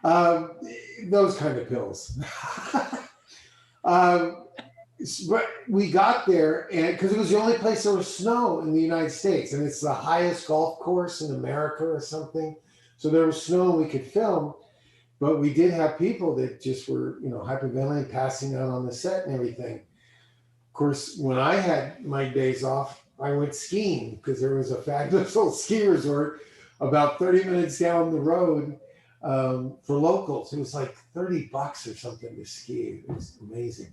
Those kind of pills. But we got there, and because it was the only place there was snow in the United States, and it's the highest golf course in America or something. So there was snow and we could film, but we did have people that just were, hyperventilating, passing out on the set and everything. Of course, when I had my days off, I went skiing because there was a fabulous little ski resort about 30 minutes down the road for locals. It was like $30 or something to ski. It was amazing.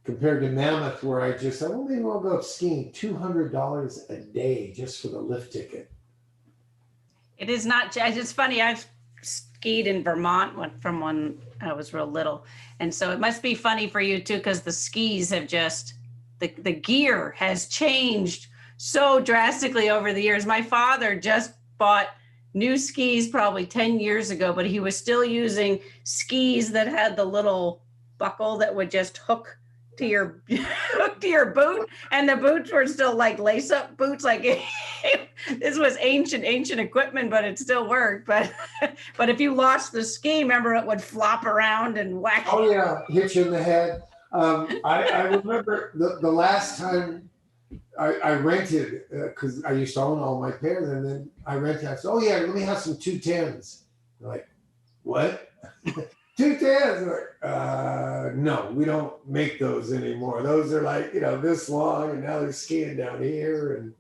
Compared to Mammoth, where I just said, well, maybe we'll go skiing, $200 a day just for the lift ticket. It is not, it's funny, I've skied in Vermont from when I was real little. And so it must be funny for you too, because the skis have just, the gear has changed so drastically over the years. My father just bought new skis probably 10 years ago, but he was still using skis that had the little buckle that would just hook to your boot, and the boots were still like lace-up boots. Like this was ancient equipment, but it still worked. But if you lost the ski, remember, it would flop around and whack. Oh yeah, hit you in the head. I remember the last time I rented, because I used to own all my pairs, and then I rented. I said, "Oh yeah, let me have some 210s." They're like, what? 210s? Like, no, we don't make those anymore. Those are like, this long, and now they're skiing down here. And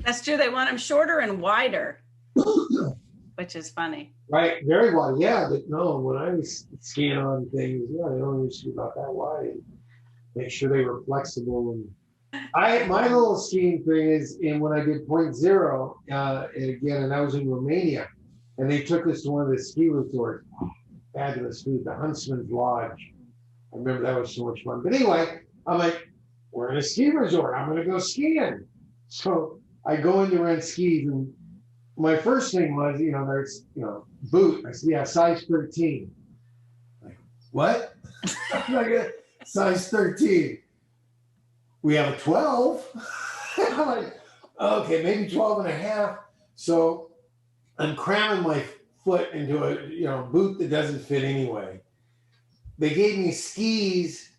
that's true. They want them shorter and wider, which is funny. Right, very wide. Yeah, but no, when I was skiing on things, they only used to be about that wide. Make sure they were flexible. And my little skiing thing is when I did Point Zero, and I was in Romania, and they took us to one of the ski resorts. Fabulous food, the Huntsman's Lodge. I remember that was so much fun. But anyway, I'm like, we're in a ski resort. I'm going to go skiing. So I go in to rent skis, and my first thing was, there's, boot. I said, yeah, size 13. Like, what? Like, size 13. We have a 12. I'm like, okay, maybe 12 and a half. So I'm cramming my foot into a boot that doesn't fit anyway. They gave me skis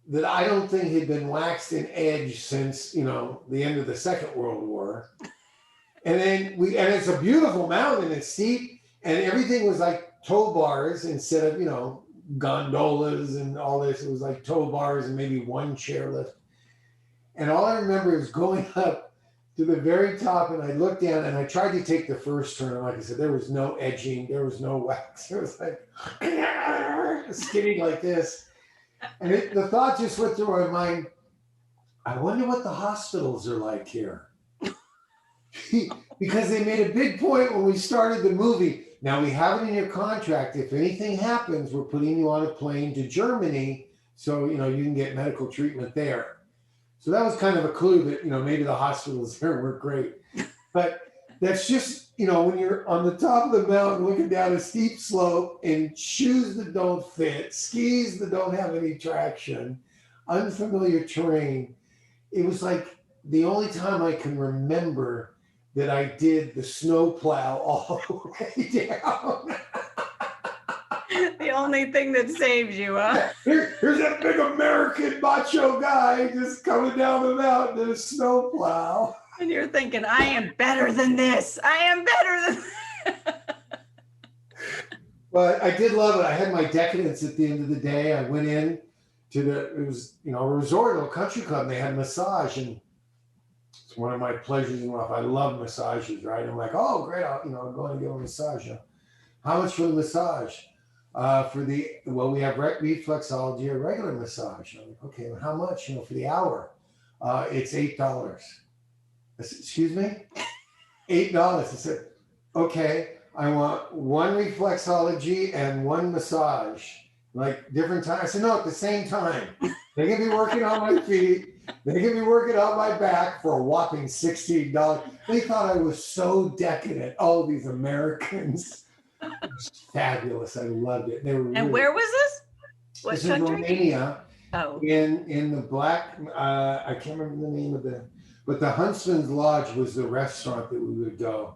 that I don't think had been waxed and edged since the end of the Second World War. And then and it's a beautiful mountain, it's steep, and everything was like tow bars instead of gondolas and all this. It was like tow bars and maybe one chairlift. And all I remember is going up to the very top, and I looked down, and I tried to take the first turn. And like I said, there was no edging, there was no wax. It was like skidding like this. And the thought just went through my mind, I wonder what the hospitals are like here. Because they made a big point when we started the movie. Now, we have it in your contract. If anything happens, we're putting you on a plane to Germany so, you can get medical treatment there. So that was kind of a clue that, maybe the hospitals there weren't great. But that's just, when you're on the top of the mountain looking down a steep slope in shoes that don't fit, skis that don't have any traction, unfamiliar terrain. It was like the only time I can remember that I did the snow plow all the way down. The only thing that saves you, huh? Here's that big American macho guy just coming down the mountain in a snow plow. And you're thinking, I am better than this. I am better than But I did love it. I had my decadence at the end of the day. I went in to it was, a resort or a country club, and they had a massage, and it's one of my pleasures in life. I love massages, right? I'm like, oh, great. I'm going to get a massage. How much for the massage? We have reflexology or regular massage. I'm like, okay, well, how much, for the hour? It's $8. I said, excuse me? $8. I said, okay. I want one reflexology and one massage, like different times. I said, no, at the same time. They can be working on my feet. They can be working on my back for a whopping $16. They thought I was so decadent. Oh, these Americans. It was fabulous. I loved it. They were And really, where was this? What this is country? Romania Oh, in the black, I can't remember the name of but the Huntsman's Lodge was the restaurant that we would go.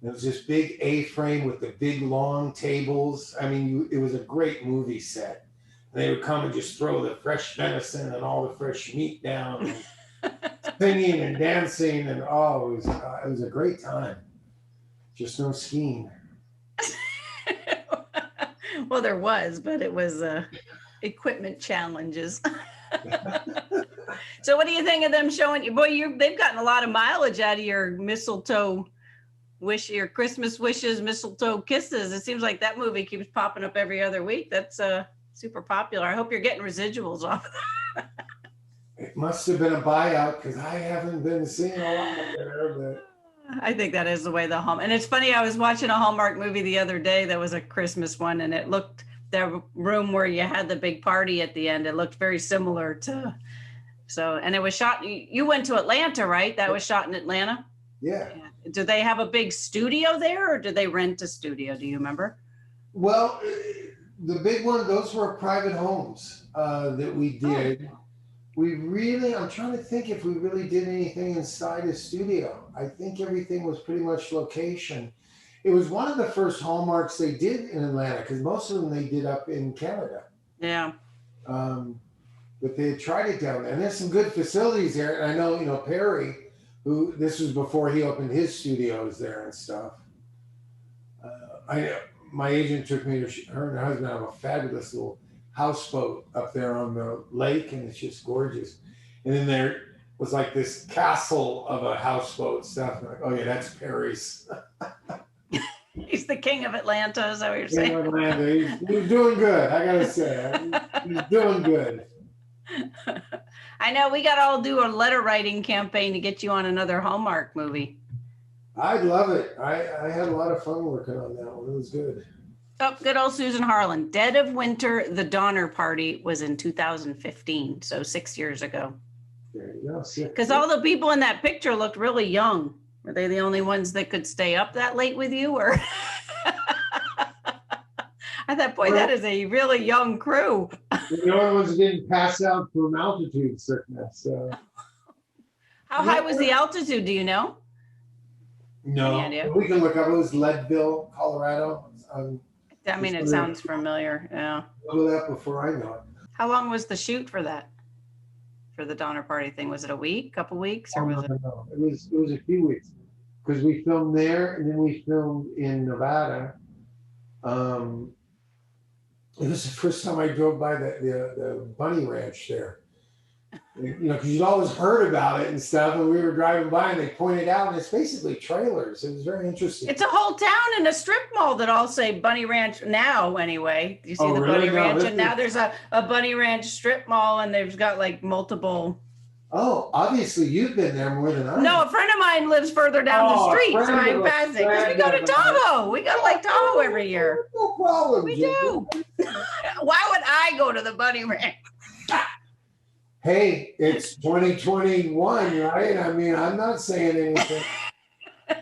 It was this big A-frame with the big long tables. I mean, it was a great movie set. And they would come and just throw the fresh venison and all the fresh meat down, and singing and dancing, and oh, it was a great time. Just no skiing. well, there was, but it was equipment challenges. So, what do you think of them showing you? Boy, they've gotten a lot of mileage out of your mistletoe your Christmas wishes, mistletoe kisses. It seems like that movie keeps popping up every other week. That's super popular. I hope you're getting residuals off of that. It must have been a buyout because I haven't been seeing a lot there. But I think that is the way the Hallmark. And it's funny, I was watching a Hallmark movie the other day that was a Christmas one, and it looked, the room where you had the big party at the end, it looked very similar to, so, and it was shot, you went to Atlanta, right? That was shot in Atlanta? yeah. Do they have a big studio there, or do they rent a studio? Do you remember? Well, the big one, those were private homes that we did. Oh. I'm trying to think if we really did anything inside a studio. I think everything was pretty much location. It was one of the first Hallmarks they did in Atlanta, because most of them they did up in Canada. Yeah. But they had tried it down there. And there's some good facilities there. And I know, Perry, who, this was before he opened his studios there and stuff. My agent took me to, her and her husband have a fabulous little houseboat up there on the lake, and it's just gorgeous. And then there was like this castle of a houseboat stuff. And I'm like, oh yeah, that's Perry's. He's the king of Atlanta, is that what you're saying? Atlanta. He's doing good, I gotta say. He's doing good. I know, we got to all do a letter writing campaign to get you on another Hallmark movie. I'd love it. I had a lot of fun working on that one. It was good. Oh, good old Susan Harlan. Dead of Winter, The Donner Party was in 2015, so 6 years ago. There you go. Because all the people in that picture looked really young. Were they the only ones that could stay up that late with you, or? I thought, boy, that is a really young crew. The only ones that didn't pass out from altitude sickness. How high was the altitude? Do you know? No, we can look up. It was Leadville, Colorado. I mean, it sounds familiar. Yeah. Look it up before I know it. How long was the shoot for that? For the Donner Party thing? Was it a week, couple weeks, or was it? No. It was a few weeks, because we filmed there and then we filmed in Nevada. It was the first time I drove by the bunny ranch there. Because you'd always heard about it and stuff, and we were driving by and they pointed out, and it's basically trailers. It was very interesting. It's a whole town and a strip mall that all say Bunny Ranch now, anyway. You see the really? Bunny Ranch, and now there's a Bunny Ranch strip mall, and they've got like multiple. Oh, obviously you've been there more than I. No, a friend of mine lives further down the street, so I'm passing. Because we go to Tahoe. We go to Lake Tahoe every year. No problem. We do. Why would I go to the Bunny Ranch? Hey, it's 2021, right? I mean, I'm not saying anything.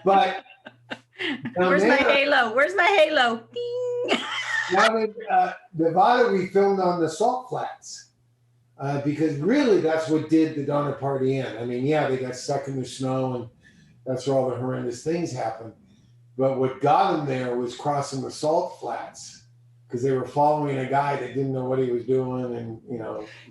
But where's my halo? Where's my halo? Ding. Down in Nevada, we filmed on the salt flats. Because really that's what did the Donner Party in. I mean, yeah, they got stuck in the snow, and that's where all the horrendous things happened. But what got them there was crossing the salt flats, because they were following a guy that didn't know what he was doing, and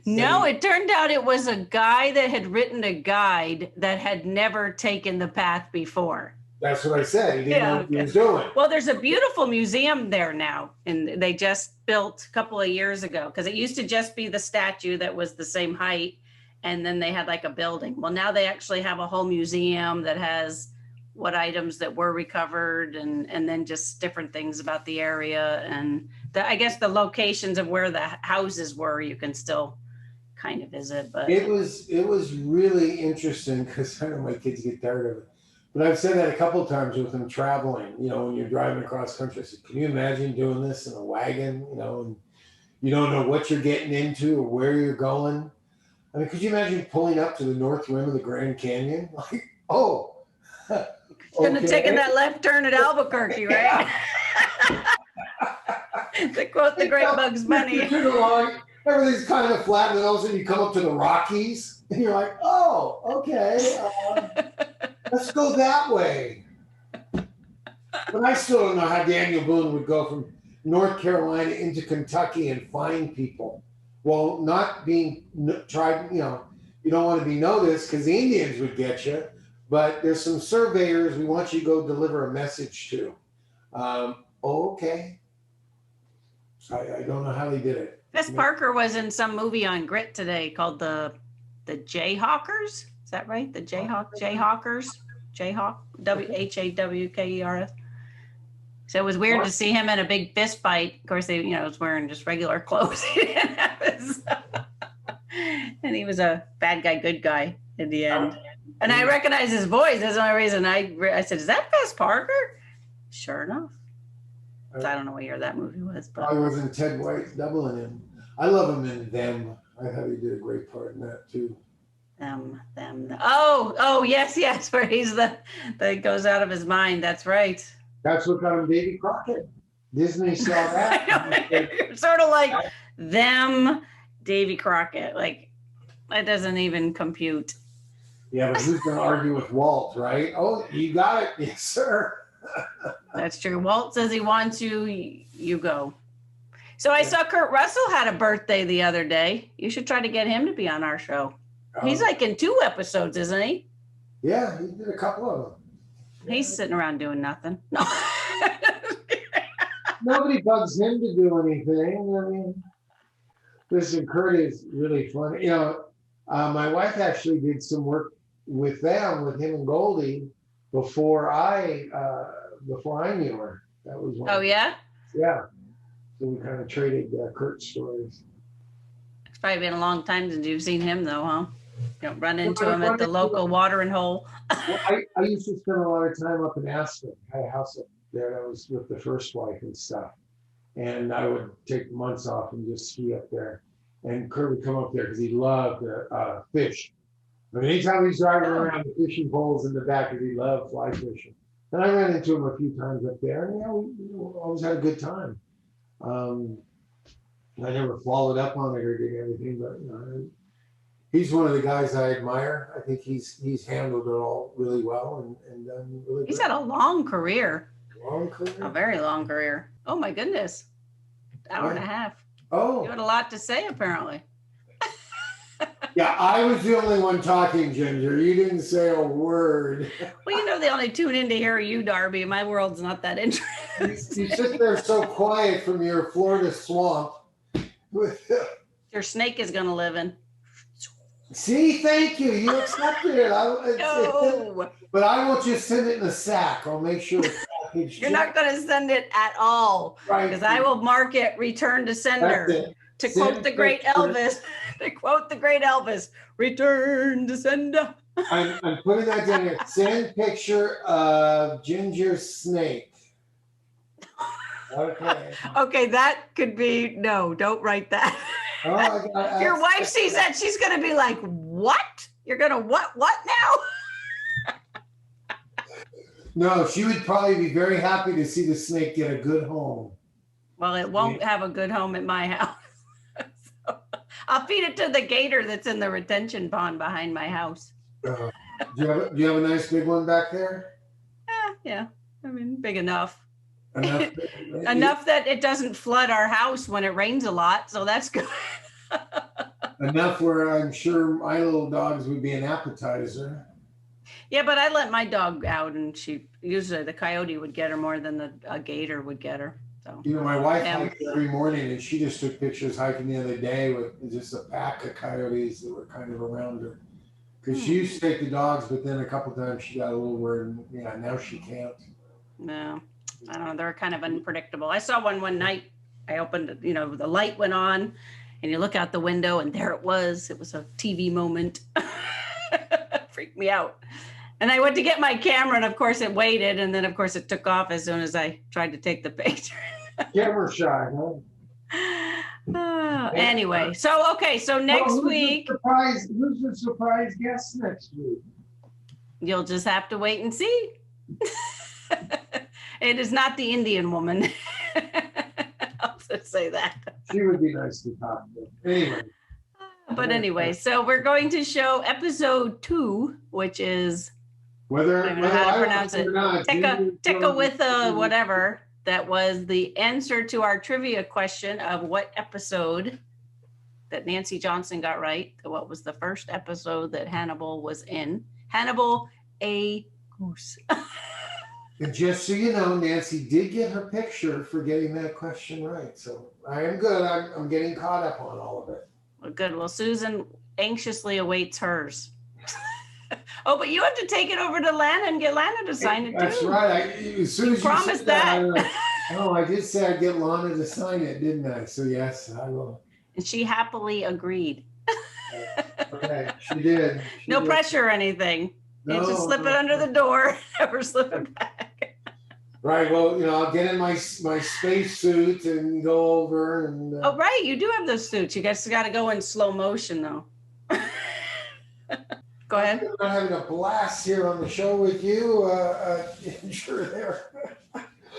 No, it turned out it was a guy that had written a guide that had never taken the path before. That's what I said. He didn't know what he was doing. Well, there's a beautiful museum there now, and they just built a couple of years ago, because it used to just be the statue that was the same height, and then they had like a building. Well, now they actually have a whole museum that has what items that were recovered, and then just different things about the area, and I guess the locations of where the houses were, you can still kind of visit. But it was really interesting, because I know my kids get tired of it. But I've said that a couple of times with him traveling, when you're driving across country. I said, can you imagine doing this in a wagon, and you don't know what you're getting into or where you're going? I mean, could you imagine pulling up to the north rim of the Grand Canyon? Like, oh, Shouldn't have taken that left turn at Albuquerque, right? To quote the great Bugs Bunny. Everything's kind of flat, and then all of a sudden you come up to the Rockies, and you're like, oh, okay, let's go that way. But I still don't know how Daniel Boone would go from North Carolina into Kentucky and find people. Well, not being tried, you don't want to be noticed because the Indians would get you. But there's some surveyors we want you to go deliver a message to. Okay. I don't know how they did it. Fess Parker was in some movie on Grit today called the Jayhawkers. Is that right? The Jayhawkers. Jayhawk. Hawkers. So it was weird to see him in a big fist fight. Of course, he was wearing just regular clothes. He didn't have his, and he was a bad guy, good guy in the end. And I recognize his voice. That's the only reason I said, "Is that Fess Parker?" Sure enough. So I don't know what year that movie was, but I wasn't Ted White doubling him. I love him in Them. I thought he did a great part in that too. Them. Oh, yes, where he's that goes out of his mind. That's right. That's what got him Davy Crockett. Disney saw that. You're sort of like them, Davy Crockett. Like that doesn't even compute. Yeah, but who's going to argue with Walt, right? Oh, you got it, yes, sir. That's true. Walt says he wants you. You go. So I saw Kurt Russell had a birthday the other day. You should try to get him to be on our show. He's like in 2 episodes, isn't he? Yeah, he did a couple of them. He's sitting around doing nothing. No. Nobody bugs him to do anything. I mean, listen, Kurt is really funny. My wife actually did some work with him and Goldie before I knew her. That was one. Oh yeah. Yeah. So we kind of traded Kurt stories. It's probably been a long time since you've seen him, though, huh? You don't run into him at the local watering hole. Well, I used to spend a lot of time up in Aspen. I had a house up there that was with the first wife and stuff. And I would take months off and just ski up there. And Kurt would come up there because he loved to fish. I mean, anytime he's driving around the fishing poles in the back, he loved fly fishing. And I ran into him a few times up there, and we always had a good time. I never followed up on it or did anything, but he's one of the guys I admire. I think he's handled it all really well and done really good. He's had a long career. Long career? A very long career. Oh my goodness. Hour and a half. Oh. You had a lot to say, apparently. Yeah, I was the only one talking, Ginger. You didn't say a word. Well, they only tune in to hear you, Darby. My world's not that interesting. You sit there so quiet from your Florida swamp. Your snake is going to live in. See, thank you. You accepted it. No. But I won't just send it in a sack. I'll make sure it's packaged. You're not going to send it at all. Right. Because I will mark it return to sender. To quote the great Elvis, return to sender. I'm putting that down here. Send picture of Ginger's snake. Okay. Okay, that could be, no, don't write that. Oh, your wife sees that, she's going to be like, what? You're going to what now? No, she would probably be very happy to see the snake get a good home. Well, it won't have a good home at my house. So, I'll feed it to the gator that's in the retention pond behind my house. Do you have a nice big one back there? Yeah. I mean, big enough. Enough that it doesn't flood our house when it rains a lot, so that's good. Enough where I'm sure my little dogs would be an appetizer. Yeah, but I let my dog out, and usually the coyote would get her more than a gator would get her. So my wife hiked every morning, and she just took pictures hiking the other day with just a pack of coyotes that were kind of around her. Because she used to take the dogs, but then a couple times she got a little worried. Yeah, now she can't. No. I don't know. They're kind of unpredictable. I saw one night. I opened, the light went on and you look out the window and there it was. It was a TV moment. Freaked me out. And I went to get my camera, and of course it waited, and then of course it took off as soon as I tried to take the picture. Camera shy, huh? Anyway, so okay, so next week Who's the surprise guest next week? you'll just have to wait and see. It is not the Indian woman. I'll just say that. She would be nice to talk to. Anyway. But anyway, so we're going to show episode 2, which is I don't know how to pronounce it. Ticka with a whatever. That was the answer to our trivia question of what episode that Nancy Johnson got right. What was the first episode that Hannibal was in? Hannibal a Goose. And just so you know, Nancy did get her picture for getting that question right. So I am good. I'm getting caught up on all of it. Well, good. Well, Susan anxiously awaits hers. Oh, but you have to take it over to Lana and get Lana to sign it too. That's right. As soon as you promised that. I did say I'd get Lana to sign it, didn't I? So yes, I will. And she happily agreed. Okay, she did. No pressure or anything. You just slip it under the door, never slip it back. Right. Well, I'll get in my space suit and go over and. Oh, right. You do have those suits. You guys got to go in slow motion, though. Go ahead. I'm having a blast here on the show with you. Sure there.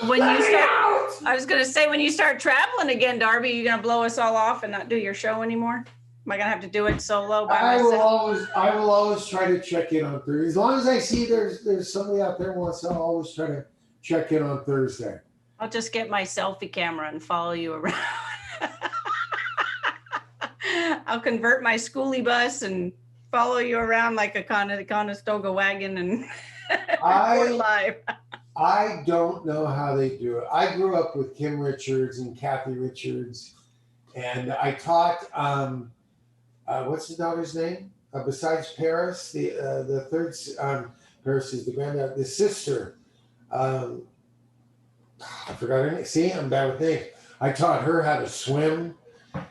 When you start, I was going to say, when you start traveling again, Darby, you're going to blow us all off and not do your show anymore? Am I going to have to do it solo by myself? I will always try to check in on Thursday. As long as I see there's somebody out there who wants to, I'll always try to check in on Thursday. I'll just get my selfie camera and follow you around. I'll convert my schoolie bus and follow you around like a Conestoga wagon and we're live. I don't know how they do it. I grew up with Kim Richards and Kathy Richards, and I taught, what's the daughter's name? Besides Paris, the third, Paris is the granddaughter, the sister. I forgot her name. See, I'm bad with names. I taught her how to swim. What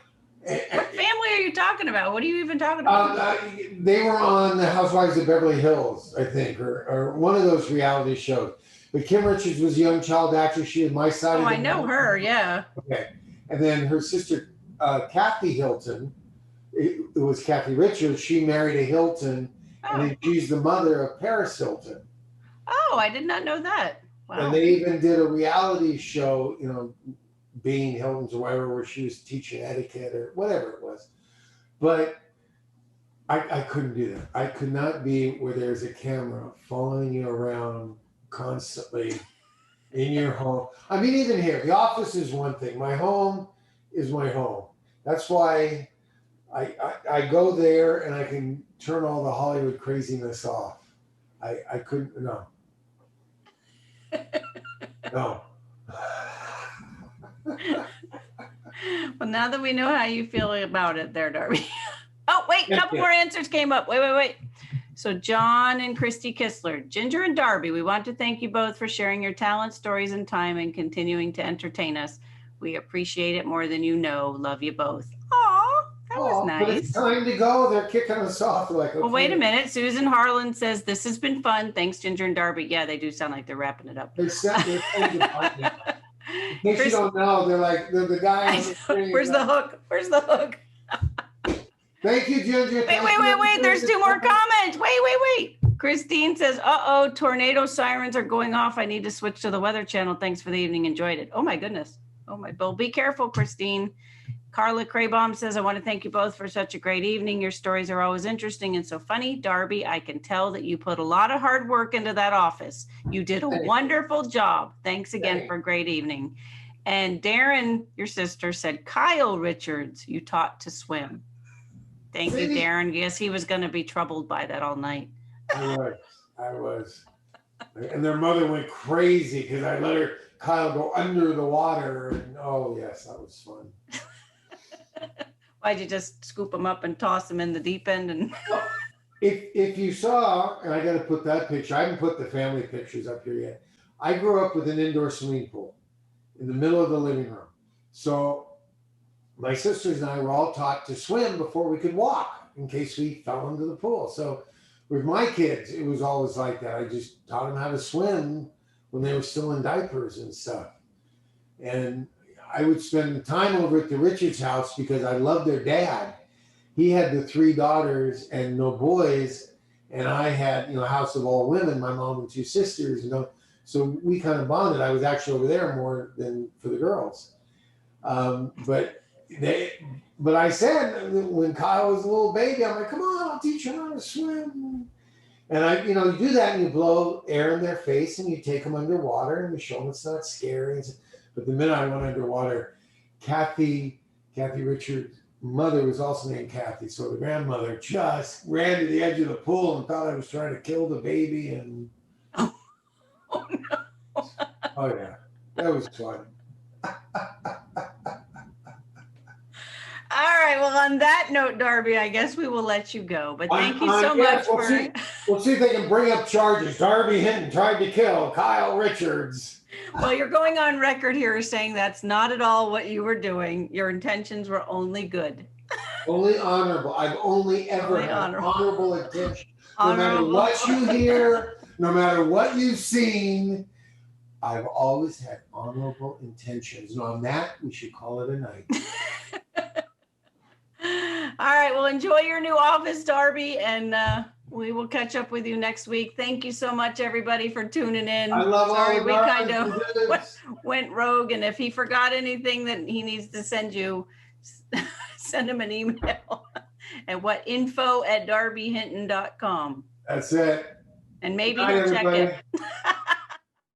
family are you talking about? What are you even talking about? They were on the Housewives of Beverly Hills, I think, or one of those reality shows. But Kim Richards was a young child actress. She had My Side of the I know her, yeah. Okay. And then her sister, Kathy Hilton, it was Kathy Richards. She married a Hilton, and then she's the mother of Paris Hilton. Oh, I did not know that. Wow. And they even did a reality show, Being Hilton's or whatever, where she was teaching etiquette or whatever it was. But I couldn't do that. I could not be where there's a camera following you around constantly in your home. I mean, even here, the office is one thing. My home is my home. That's why I go there and I can turn all the Hollywood craziness off. I couldn't, no. No. Well, now that we know how you feel about it there, Darby. Oh, wait, a couple more answers came up. Wait. So John and Christy Kistler, Ginger and Darby, we want to thank you both for sharing your talent, stories, and time and continuing to entertain us. We appreciate it more than you know. Love you both. Aw, that was nice. But it's time to go. They're kicking us off. Like, okay. Well, wait a minute. Susan Harlan says, this has been fun. Thanks, Ginger and Darby. Yeah, they do sound like they're wrapping it up. They're in case you don't know, they're like the guy on the screen. Where's the hook? Where's the hook? Thank you, Ginger. Wait. There's 2 more comments. Wait. Christine says, uh-oh, tornado sirens are going off. I need to switch to the Weather Channel. Thanks for the evening. Enjoyed it. Oh, my goodness. Oh, my Bill. Be careful, Christine. Carla Craybaum says, I want to thank you both for such a great evening. Your stories are always interesting and so funny. Darby, I can tell that you put a lot of hard work into that office. You did a wonderful job. Thanks again for a great evening. And Darren, your sister, said, Kyle Richards, you taught to swim. Thank you, Darren. Yes, he was going to be troubled by that all night. I was. And their mother went crazy because I let Kyle go under the water. And oh, yes, that was fun. Why'd you just scoop him up and toss him in the deep end? And if you saw, and I got to put that picture, I haven't put the family pictures up here yet. I grew up with an indoor swimming pool in the middle of the living room. So my sisters and I were all taught to swim before we could walk in case we fell into the pool. So with my kids, it was always like that. I just taught them how to swim when they were still in diapers and stuff. And I would spend time over at the Richards house because I loved their dad. He had the three daughters and no boys, and I had, a house of all women, my mom and two sisters, so we kind of bonded. I was actually over there more than for the girls. But I said when Kyle was a little baby, I'm like, come on, I'll teach you how to swim. And you do that and you blow air in their face and you take them underwater and you show them it's not scary. But the minute I went underwater, Kathy Richards' mother was also named Kathy. So the grandmother just ran to the edge of the pool and thought I was trying to kill the baby. And Oh no. oh yeah, that was fun. All right. Well, on that note, Darby, I guess we will let you go. But thank you so much for. We'll see if they can bring up charges. Darby Hinton tried to kill Kyle Richards. Well, you're going on record here saying that's not at all what you were doing. Your intentions were only good. Only honorable. I've only ever had honorable intentions. No matter what you hear, no matter what you've seen, I've always had honorable intentions. And on that, we should call it a night. All right. Well, enjoy your new office, Darby, and we will catch up with you next week. Thank you so much, everybody, for tuning in. I love Sorry, all we kind of went rogue, and if he forgot anything that he needs to send you, send him an email at info@darbyhinton.com. That's it. And maybe he'll check it.